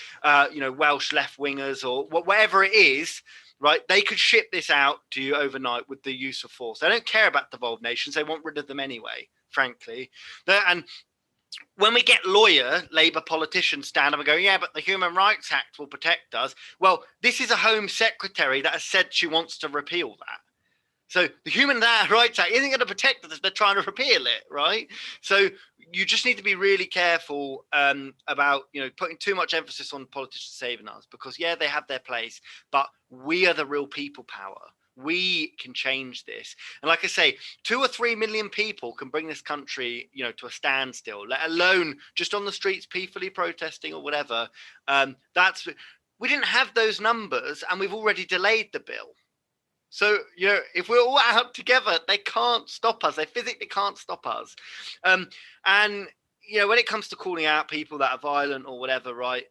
you know, Welsh left-wingers or whatever it is. Right, they could ship this out to you overnight with the use of force. They don't care about devolved nations. They want rid of them anyway, frankly. And when we get Labour politicians stand up and go, yeah, but the Human Rights Act will protect us. Well, this is a Home Secretary that has said she wants to repeal that. So the Human Rights Act isn't going to protect us if they're trying to repeal it, right? So you just need to be really careful about, you know, putting too much emphasis on politicians saving us, because, yeah, they have their place, but we are the real people power. We can change this. And like I say, 2 or 3 million people can bring this country, you know, to a standstill, let alone just on the streets peacefully protesting or whatever. We didn't have those numbers, and we've already delayed the bill. So, you know, if we're all out together, they can't stop us. They physically can't stop us. And, you know, when it comes to calling out people that are violent or whatever, right,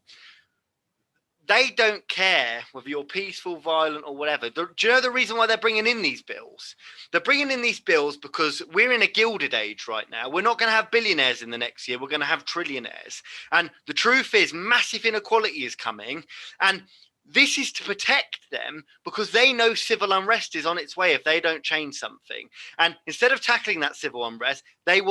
they don't care whether you're peaceful, violent or whatever. Do you know the reason why they're bringing in these bills? They're bringing in these bills because we're in a gilded age right now. We're not going to have billionaires in the next year. We're going to have trillionaires. And the truth is, massive inequality is coming. And This is to protect them because they know civil unrest is on its way if they don't change something. And instead of tackling that civil unrest, they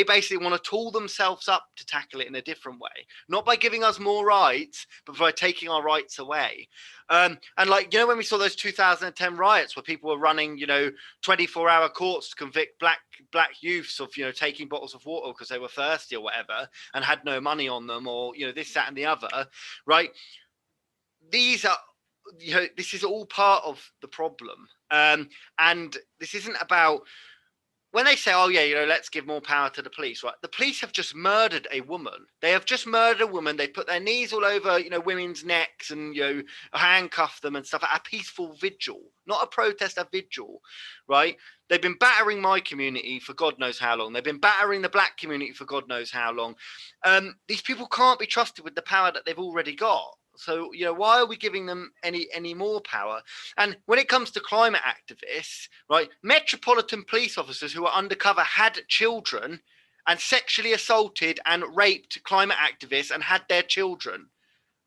basically want to tool themselves up to tackle it in a different way, not by giving us more rights, but by taking our rights away. And like, you know, when we saw those 2010 riots where people were running, 24-hour courts to convict black youths of, taking bottles of water because they were thirsty or whatever and had no money on them, or, this, that, and the other, right? These are, this is all part of the problem. And this isn't about, when they say, oh yeah, let's give more power to the police, right? The police have just murdered a woman. They have just murdered a woman. They put their knees all over, women's necks and, handcuff them and stuff at a peaceful vigil, not a protest, a vigil, right? They've been battering my community for God knows how long. They've been battering the black community for God knows how long. These people can't be trusted with the power that they've already got. So, why are we giving them any more power? And when it comes to climate activists, right, metropolitan police officers who are undercover had children and sexually assaulted and raped climate activists and had their children,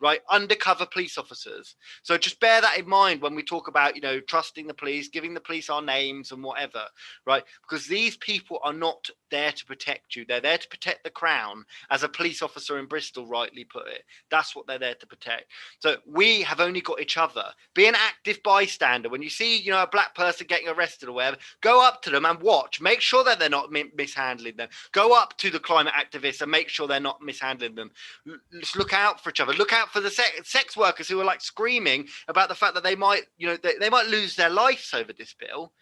right? Undercover police officers. So just bear that in mind when we talk about, trusting the police, giving the police our names and whatever, right? Because these people are not there to protect you. They're there to protect the crown, as a police officer in Bristol rightly put it. That's what they're there to protect. So we have only got each other. Be an active bystander. When you see, a black person getting arrested or whatever, go up to them and watch. Make sure that they're not mishandling them. Go up to the climate activists and make sure they're not mishandling them. Let's look out for each other. Look out for the sex workers who are like screaming about the fact that they might, they might lose their lives over this bill.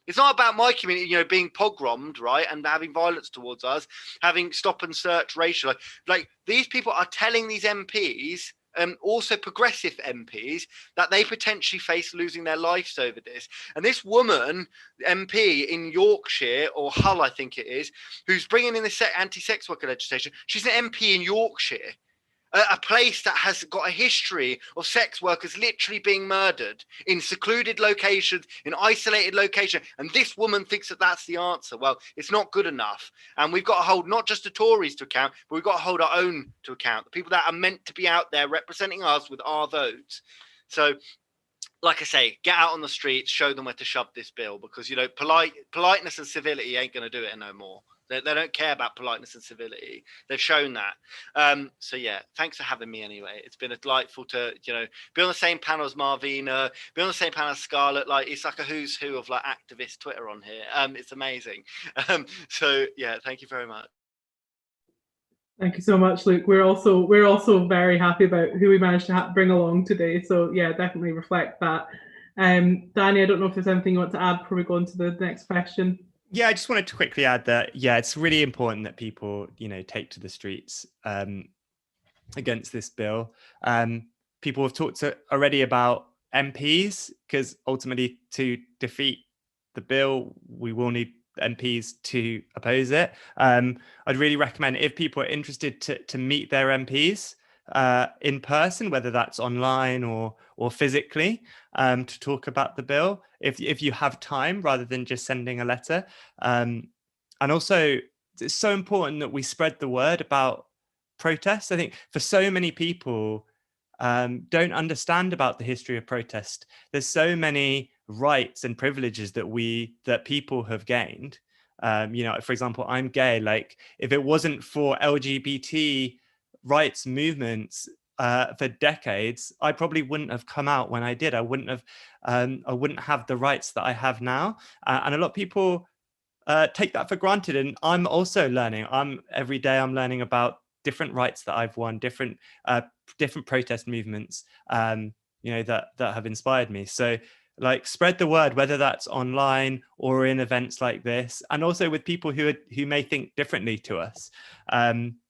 It's not about my community, being pogromed, right, and having violence towards us, having stop and search racial. Like these people are telling these MPs, also progressive MPs, that they potentially face losing their lives over this. And this woman, MP in Yorkshire, or Hull, I think it is, who's bringing in this anti-sex worker legislation, she's an MP in Yorkshire. A place that has got a history of sex workers literally being murdered in secluded locations, in isolated locations. And this woman thinks that that's the answer. Well, it's not good enough. And we've got to hold not just the Tories to account, but we've got to hold our own to account. The people that are meant to be out there representing us with our votes. So, like I say, get out on the streets, show them where to shove this bill, because, politeness and civility ain't going to do it no more. They don't care about politeness and civility. They've shown that. So yeah, thanks for having me anyway. It's been delightful to, be on the same panel as Marvina, be on the same panel as Scarlett. Like, it's like a who's who of like activist Twitter on here. It's amazing. So yeah, thank you very much.
Thank you so much, Luke. We're also very happy about who we managed to bring along today. So yeah, definitely reflect that. Danny, I don't know if there's anything you want to add before we go on to the next question.
Yeah, I just wanted to quickly add that, yeah, it's really important that people, take to the streets against this bill. People have talked already about MPs, because ultimately to defeat the bill, we will need MPs to oppose it. I'd really recommend, if people are interested, to meet their MPs in person, whether that's online or physically, to talk about the bill, if you have time, rather than just sending a letter. And also, it's so important that we spread the word about protests. I think for so many people don't understand about the history of protest. There's so many rights and privileges that people have gained. For example, I'm gay. Like, if it wasn't for LGBT rights movements for decades, I probably wouldn't have come out when I did. I wouldn't have the rights that I have now. And a lot of people take that for granted. And I'm also learning. Every day I'm learning about different rights that I've won, different protest movements, that have inspired me. So, like, spread the word, whether that's online or in events like this, and also with people who may think differently to us.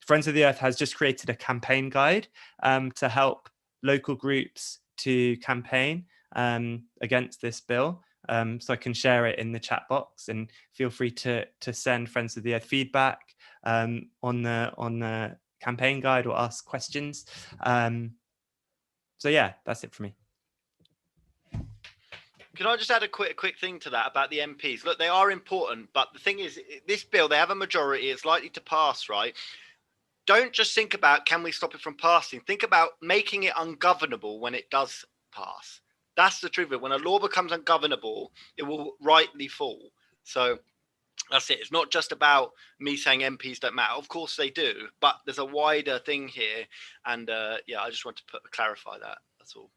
Friends of the Earth has just created a campaign guide to help local groups to campaign against this bill. So I can share it in the chat box, and feel free to send Friends of the Earth feedback on the campaign guide, or ask questions. So yeah, that's it for me.
Can I just add a quick thing to that about the MPs? Look, they are important, but the thing is, this bill, they have a majority, it's likely to pass, right? Don't just think about, can we stop it from passing? Think about making it ungovernable when it does pass. That's the truth of it. When a law becomes ungovernable, it will rightly fall. So that's it. It's not just about me saying MPs don't matter. Of course they do, but there's a wider thing here. And yeah, I just want to clarify that. That's all.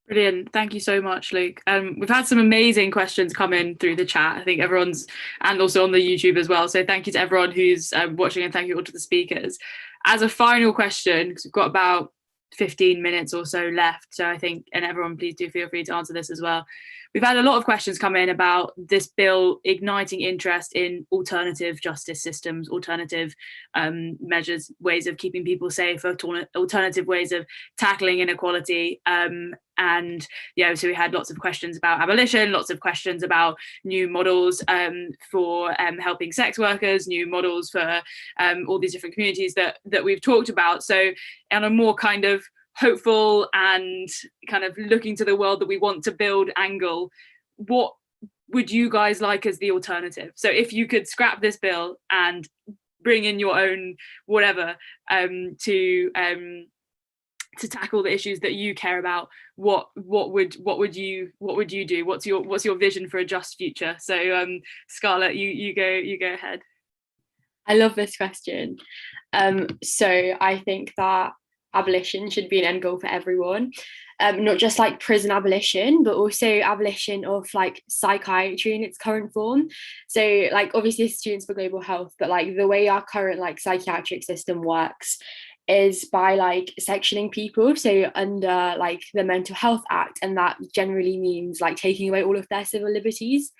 Brilliant. Thank you so much, Luke. We've had some amazing questions come in through the chat. I think everyone's, and also on the YouTube as well. So thank you to everyone who's watching, and thank you all to the speakers. As a final question, because we've got about 15 minutes or so left. So I think, and everyone, please do feel free to answer this as well. We've had a lot of questions come in about this bill igniting interest in alternative justice systems, alternative measures, ways of keeping people safe, alternative ways of tackling inequality. And yeah, so we had lots of questions about abolition, lots of questions about new models for helping sex workers, new models for all these different communities that we've talked about. So on a more kind of hopeful and kind of looking to the world that we want to build angle, what would you guys like as the alternative? So if you could scrap this bill and bring in your own whatever to tackle the issues that you care about, what would you do? What's your vision for a just future? So Scarlett, you go ahead.
I love this question. So I think that abolition should be an end goal for everyone, not just like prison abolition, but also abolition of like psychiatry in its current form. So like obviously Students for Global Health, but like the way our current like psychiatric system works is by like sectioning people, so under like the Mental Health Act, and that generally means like taking away all of their civil liberties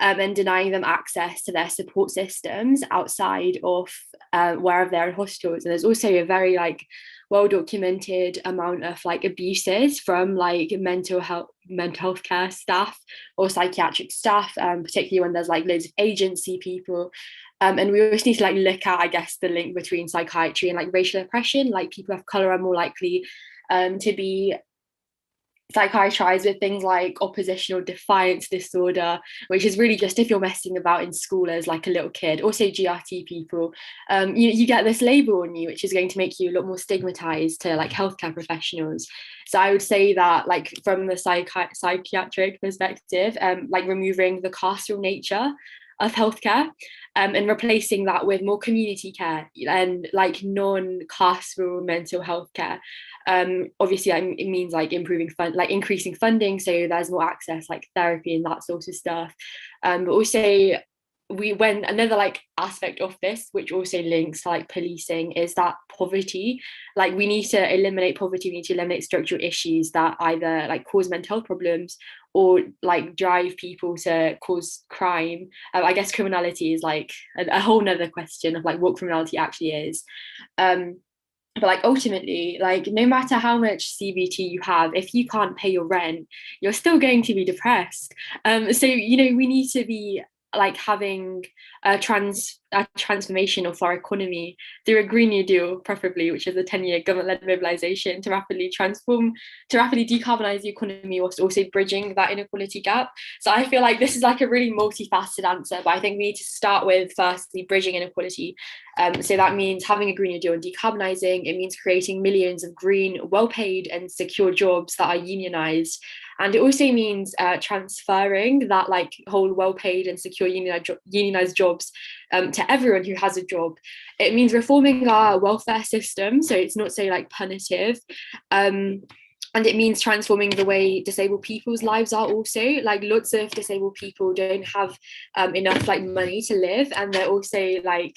and denying them access to their support systems outside of wherever they're in hospitals. And there's also a very like well-documented amount of like abuses from like mental health care staff or psychiatric staff, particularly when there's like loads of agency people. And we always need to like look at, I guess, the link between psychiatry and like racial oppression. Like people of colour are more likely to be psychiatrized with things like oppositional defiance disorder, which is really just if you're messing about in school as like a little kid. Also GRT people, you get this label on you, which is going to make you a lot more stigmatized to like healthcare professionals. So I would say that like from the psychiatric perspective, like removing the carceral nature of healthcare and replacing that with more community care and like non-carceral mental health care. Obviously it means like increasing funding so there's more access, like therapy and that sort of stuff. But also when another like aspect of this, which also links to like policing, is that poverty. Like we need to eliminate poverty, we need to eliminate structural issues that either like cause mental health problems or like drive people to cause crime. I guess criminality is like a whole nother question of like what criminality actually is. But like ultimately, like no matter how much CBT you have, if you can't pay your rent, you're still going to be depressed. So you know, we need to be like having a transformation of our economy through a Green New Deal, preferably, which is a 10-year government-led mobilisation to rapidly decarbonise the economy, whilst also bridging that inequality gap. So I feel like this is like a really multifaceted answer, but I think we need to start with firstly bridging inequality. So that means having a Green New Deal and decarbonising. It means creating millions of green, well-paid and secure jobs that are unionised. And it also means transferring that like whole well-paid and secure unionised jobs to everyone who has a job. It means reforming our welfare system so it's not so like punitive. And it means transforming the way disabled people's lives are also. Like lots of disabled people don't have enough like money to live, and they're also like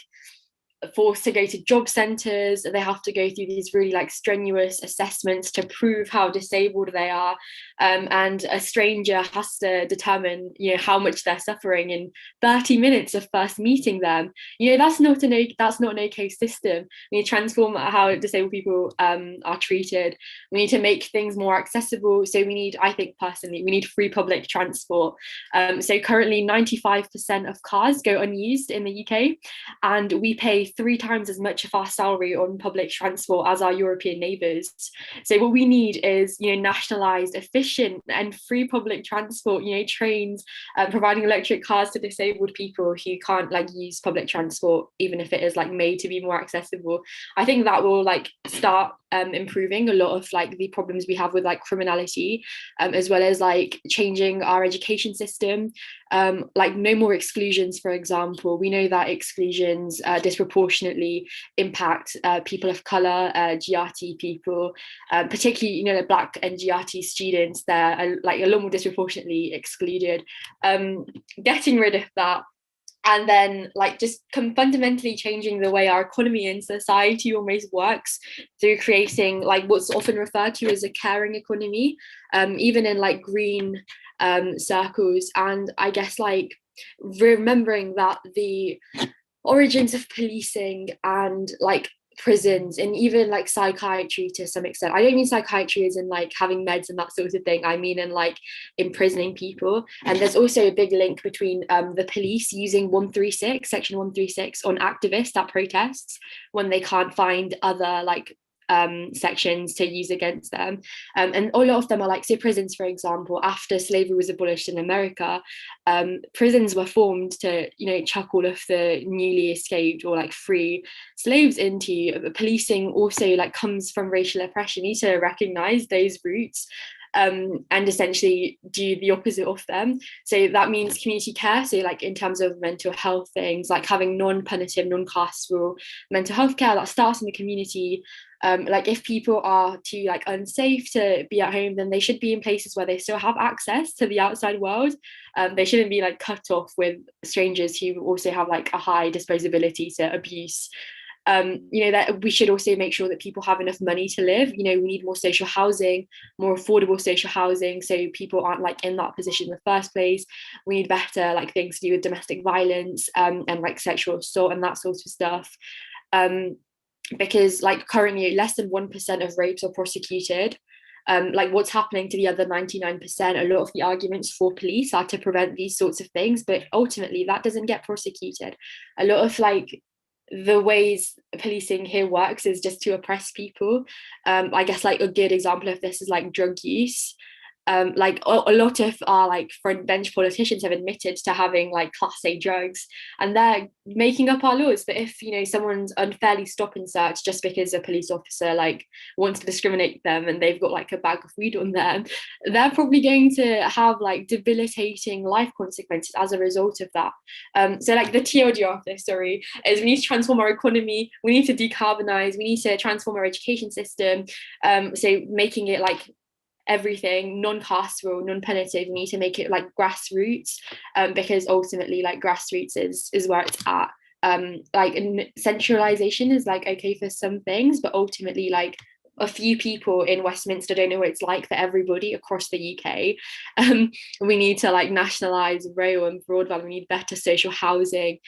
forced to go to job centres. They have to go through these really like strenuous assessments to prove how disabled they are, and a stranger has to determine, you know, how much they're suffering in 30 minutes of first meeting them. You know, that's not an okay system. We need to transform how disabled people are treated. We need to make things more accessible. So we need, I think personally, we need free public transport. So currently 95% of cars go unused in the UK, and we pay pay 3 times as much of our salary on public transport as our European neighbours. So what we need is, nationalised, efficient and free public transport, trains, providing electric cars to disabled people who can't use public transport, even if it is made to be more accessible. I think that will start improving a lot of the problems we have with criminality, as well as changing our education system. No more exclusions, for example. We know that exclusions disproportionately impact people of colour, GRT people, particularly the Black and GRT students. They're a lot more disproportionately excluded. Getting rid of that, and then just fundamentally changing the way our economy and society almost works through creating what's often referred to as a caring economy, even in green circles. And I guess remembering that the origins of policing and prisons and even psychiatry to some extent, I don't mean psychiatry as in having meds and that sort of thing, I mean in imprisoning people. And there's also a big link between the police using section 136 on activists at protests when they can't find other sections to use against them, and a lot of them are so prisons, for example, after slavery was abolished in America, prisons were formed to chuck all of the newly escaped or free slaves into. Policing also comes from racial oppression. You need to recognize those roots and essentially do the opposite of them. So that means community care, so in terms of mental health things, having non-punitive, non-carceral mental health care that starts in the community. If people are too unsafe to be at home, then they should be in places where they still have access to the outside world. They shouldn't be cut off with strangers who also have a high disposability to abuse. That we should also make sure that people have enough money to live. We need more social housing, more affordable social housing, so people aren't in that position in the first place. We need better things to do with domestic violence and sexual assault and that sort of stuff. Because currently less than 1% of rapes are prosecuted. What's happening to the other 99%? A lot of the arguments for police are to prevent these sorts of things, but ultimately that doesn't get prosecuted. A lot of the ways policing here works is just to oppress people. I guess a good example of this is drug use. A lot of our front bench politicians have admitted to having class A drugs, and they're making up our laws. But if someone's unfairly stop and search just because a police officer wants to discriminate them and they've got a bag of weed on them, they're probably going to have debilitating life consequences as a result of that. So the TLDR of this story is we need to transform our economy, we need to decarbonize, we need to transform our education system, so making it everything non-carceral, non-punitive. We need to make it grassroots, because ultimately grassroots is where it's at. Centralization is okay for some things, but ultimately a few people in Westminster don't know what it's like for everybody across the UK. We need to nationalise rail and broadband. We need better social housing.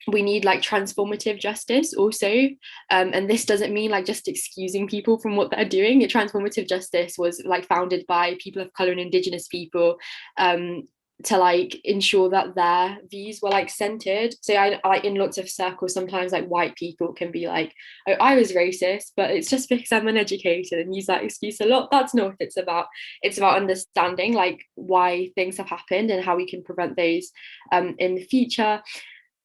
We need transformative justice also, and this doesn't mean just excusing people from what they're doing. Transformative justice was founded by people of colour and Indigenous people, to ensure that their views were centered. So I in lots of circles sometimes white people can be oh, I was racist, but it's just because I'm uneducated, and use that excuse a lot. That's not what it's about. It's about understanding why things have happened and how we can prevent those in the future.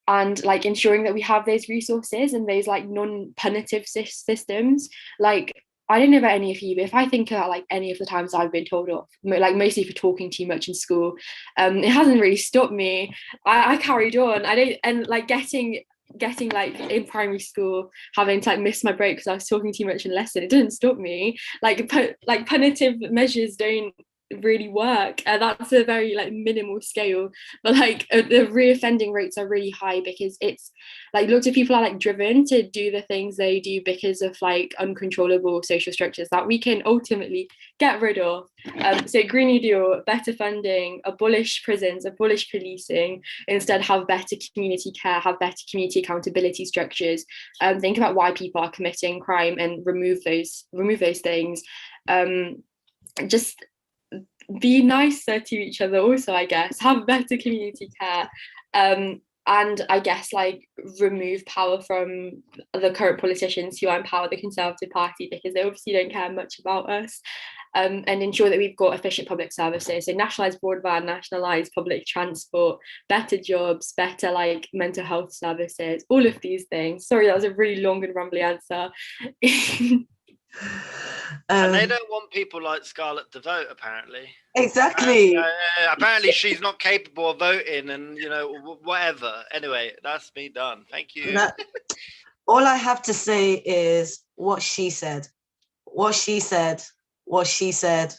And ensuring that we have those resources and those non-punitive systems. I don't know about any of you, but if I think about any of the times I've been told off, mostly for talking too much in school, it hasn't really stopped me. I carried on. I don't, and getting in primary school, having to miss my break because I was talking too much in lesson, it didn't stop me. Punitive measures don't really work. That's a very minimal scale, but the reoffending rates are really high because it's lots of people are driven to do the things they do because of uncontrollable social structures that we can ultimately get rid of. So Green New Deal, better funding, abolish prisons, abolish policing, instead have better community care, have better community accountability structures, think about why people are committing crime and remove those things. Just be nicer to each other also, I guess, have better community care, and I guess like remove power from the current politicians who empower the Conservative Party, because they obviously don't care much about us, and ensure that we've got efficient public services. So nationalised broadband, nationalised public transport, better jobs, better like mental health services, all of these things. Sorry, that was a really long and rambly answer.
And they don't want people like Scarlett to vote, apparently.
Exactly.
Apparently she's not capable of voting, and whatever. Anyway, that's me done. Thank you.
All I have to say is what she said. What she said. What she said.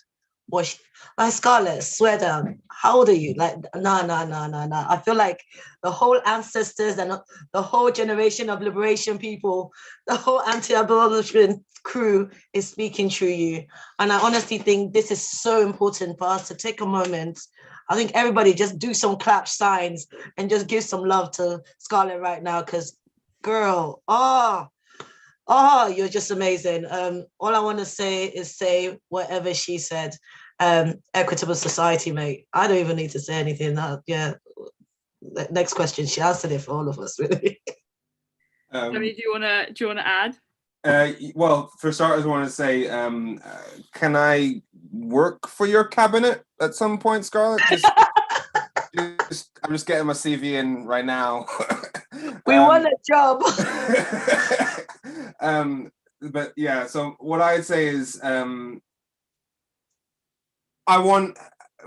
What she... Like, Scarlett, swear down. How old are you? Like, no. I feel like the whole ancestors and the whole generation of liberation people, the whole anti-abolishment crew is speaking through you. And I honestly think this is so important for us to take a moment. I think everybody just do some clap signs and just give some love to Scarlett right now, because girl, you're just amazing. All I want to say is say whatever she said. Equitable society, mate. I don't even need to say anything. Yeah. Next question. She answered it for all of us, really.
Do you wanna add?
Well, for starters, I want to say, can I work for your cabinet at some point, Scarlett? I'm just getting my CV in right now.
We want a job.
But yeah, so what I'd say is, I want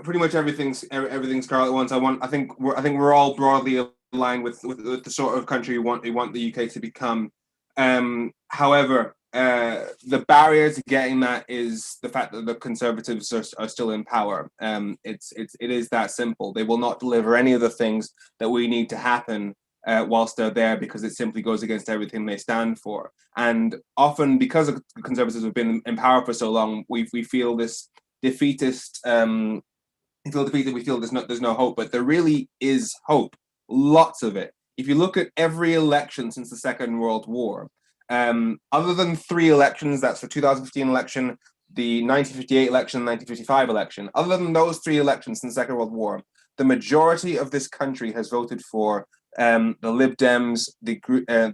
pretty much everything Scarlett wants. I think we're all broadly aligned with the sort of country we want the UK to become. However, the barrier to getting that is the fact that the Conservatives are still in power. It is that simple. They will not deliver any of the things that we need to happen whilst they're there, because it simply goes against everything they stand for. And often, because the Conservatives have been in power for so long, we feel this defeatist. We feel defeated. We feel there's no hope, but there really is hope. Lots of it. If you look at every election since the Second World War, other than 3 elections, that's the 2015 election, the 1958 election, 1955 election, other than those 3 elections since the Second World War, the majority of this country has voted for the Lib Dems, the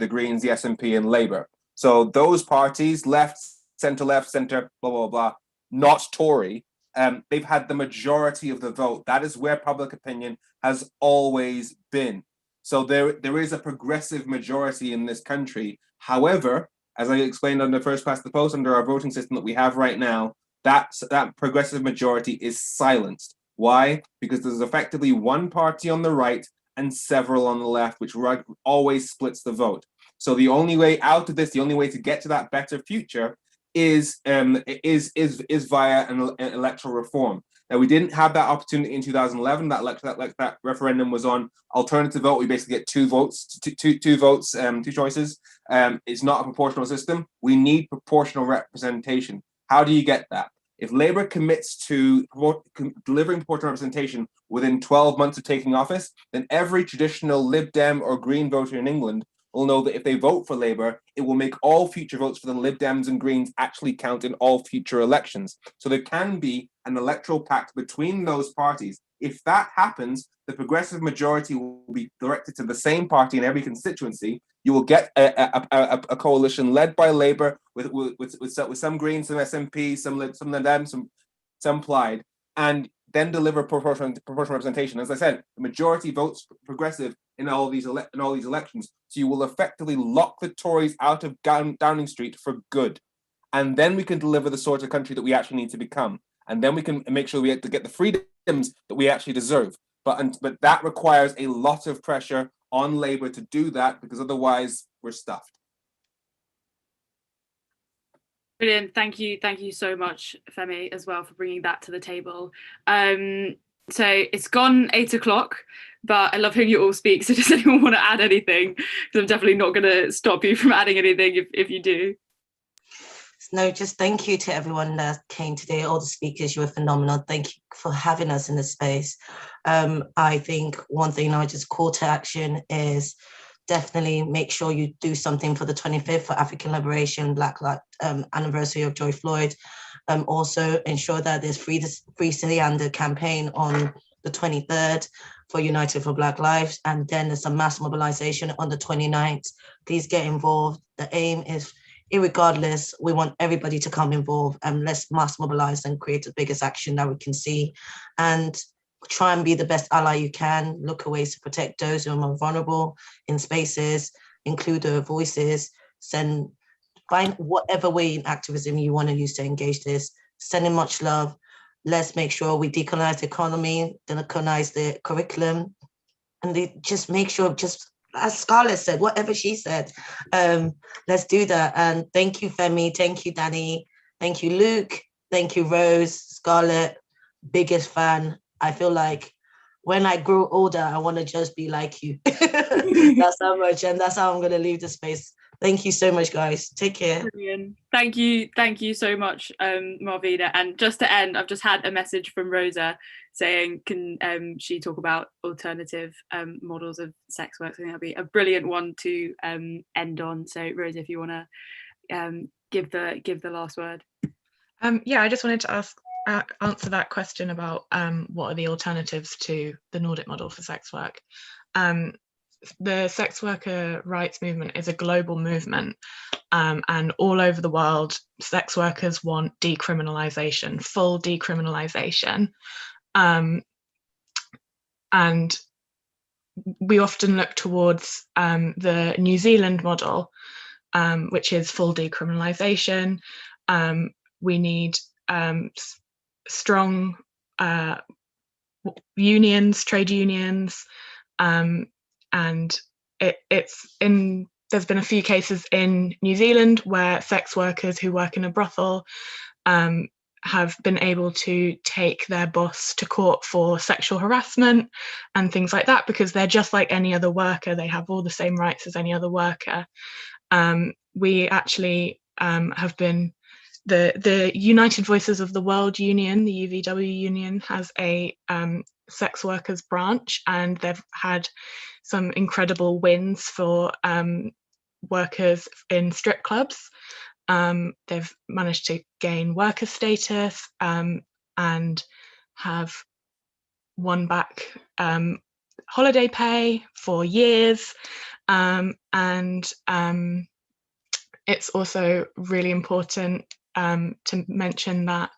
Greens, the SNP, and Labour. So those parties, left, centre, blah, blah, blah, not Tory, they've had the majority of the vote. That is where public opinion has always been. So there is a progressive majority in this country. However, as I explained on the first past the post, under our voting system that we have right now, that progressive majority is silenced. Why? Because there's effectively one party on the right and several on the left, which always splits the vote. So the only way out of this, the only way to get to that better future is via an electoral reform. Now, we didn't have that opportunity in 2011. That referendum was on alternative vote. We basically get 2 votes, two choices. It's not a proportional system. We need proportional representation. How do you get that? If Labour commits to delivering proportional representation within 12 months of taking office, then every traditional Lib Dem or Green voter in England will know that if they vote for Labour, it will make all future votes for the Lib Dems and Greens actually count in all future elections. So there can be an electoral pact between those parties. If that happens, the progressive majority will be directed to the same party in every constituency. You will get a coalition led by Labour with some Greens, some SNP, some Lib Dems, some Plaid, and then deliver proportional representation. As I said, the majority votes progressive in all these elections. So you will effectively lock the Tories out of Downing Street for good. And then we can deliver the sort of country that we actually need to become. And then we can make sure we have to get the freedoms that we actually deserve. But that requires a lot of pressure on Labour to do that, because otherwise we're stuffed.
Brilliant. Thank you so much, Femi, as well, for bringing that to the table. So it's gone 8 o'clock, but I love hearing you all speak. So does anyone want to add anything? Because I'm definitely not going to stop you from adding anything if you do.
No, just thank you to everyone that came today, all the speakers. You were phenomenal. Thank you for having us in this space. I think one thing I just call to action is definitely make sure you do something for the 25th for African Liberation, Black Lives anniversary of George Floyd. Also ensure that there's Free City Under campaign on the 23rd for United for Black Lives, and then there's a mass mobilization on the 29th. Please get involved. The aim is, irregardless, we want everybody to come involved, and let's mass mobilize and create the biggest action that we can see, and try and be the best ally you can. Look at ways to protect those who are more vulnerable in spaces, include their voices, find whatever way in activism you want to use to engage this. Sending much love. Let's make sure we decolonize the economy, decolonize the curriculum, and just make sure, just as Scarlett said, whatever she said, let's do that. And thank you, Femi. Thank you, Danny. Thank you, Luke. Thank you, Rose. Scarlett, biggest fan. I feel like when I grow older, I want to just be like you. That's how much, and that's how I'm going to leave the space. Thank you so much, guys. Take care.
Brilliant. Thank you so much, Marvina. And just to end, I've just had a message from Rosa saying, can she talk about alternative models of sex work? I think that'll be a brilliant one to end on. So Rosa, if you want to give the last word.
Yeah, I just wanted to answer that question about what are the alternatives to the Nordic model for sex work. The sex worker rights movement is a global movement, and all over the world, sex workers want decriminalization, full decriminalization. And we often look towards the New Zealand model, which is full decriminalization. We need strong unions, trade unions, and there's been a few cases in New Zealand where sex workers who work in a brothel have been able to take their boss to court for sexual harassment and things like that, because they're just like any other worker. They have all the same rights as any other worker. We actually have been, the United Voices of the World Union, the UVW Union, has a sex workers branch, and they've had some incredible wins for workers in strip clubs. They've managed to gain worker status and have won back holiday pay for years. And it's also really important to mention that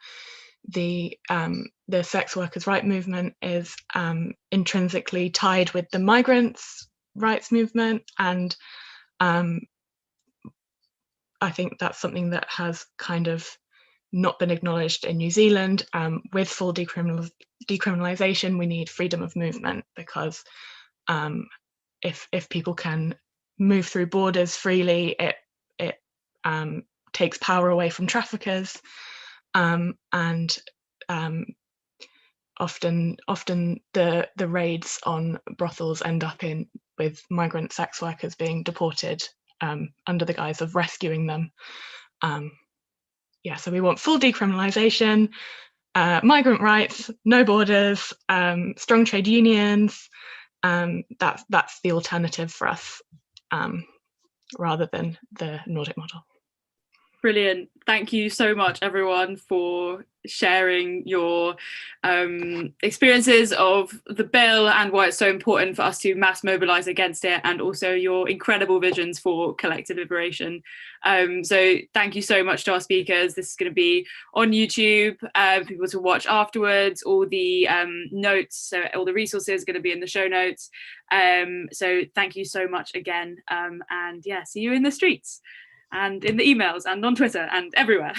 the sex workers' right movement is intrinsically tied with the migrants' rights movement, and I think that's something that has kind of not been acknowledged in New Zealand. With full decriminalization, we need freedom of movement, because if people can move through borders freely, it takes power away from traffickers, and often the raids on brothels end up with migrant sex workers being deported under the guise of rescuing them. So we want full decriminalization, migrant rights, no borders, strong trade unions. That's the alternative for us, rather than the Nordic model.
Brilliant. Thank you so much, everyone, for sharing your experiences of the bill and why it's so important for us to mass mobilize against it, and also your incredible visions for collective liberation. So thank you so much to our speakers. This is going to be on YouTube, people to watch afterwards. All the notes, so all the resources are going to be in the show notes. So thank you so much again, and yeah, see you in the streets and in the emails and on Twitter and everywhere.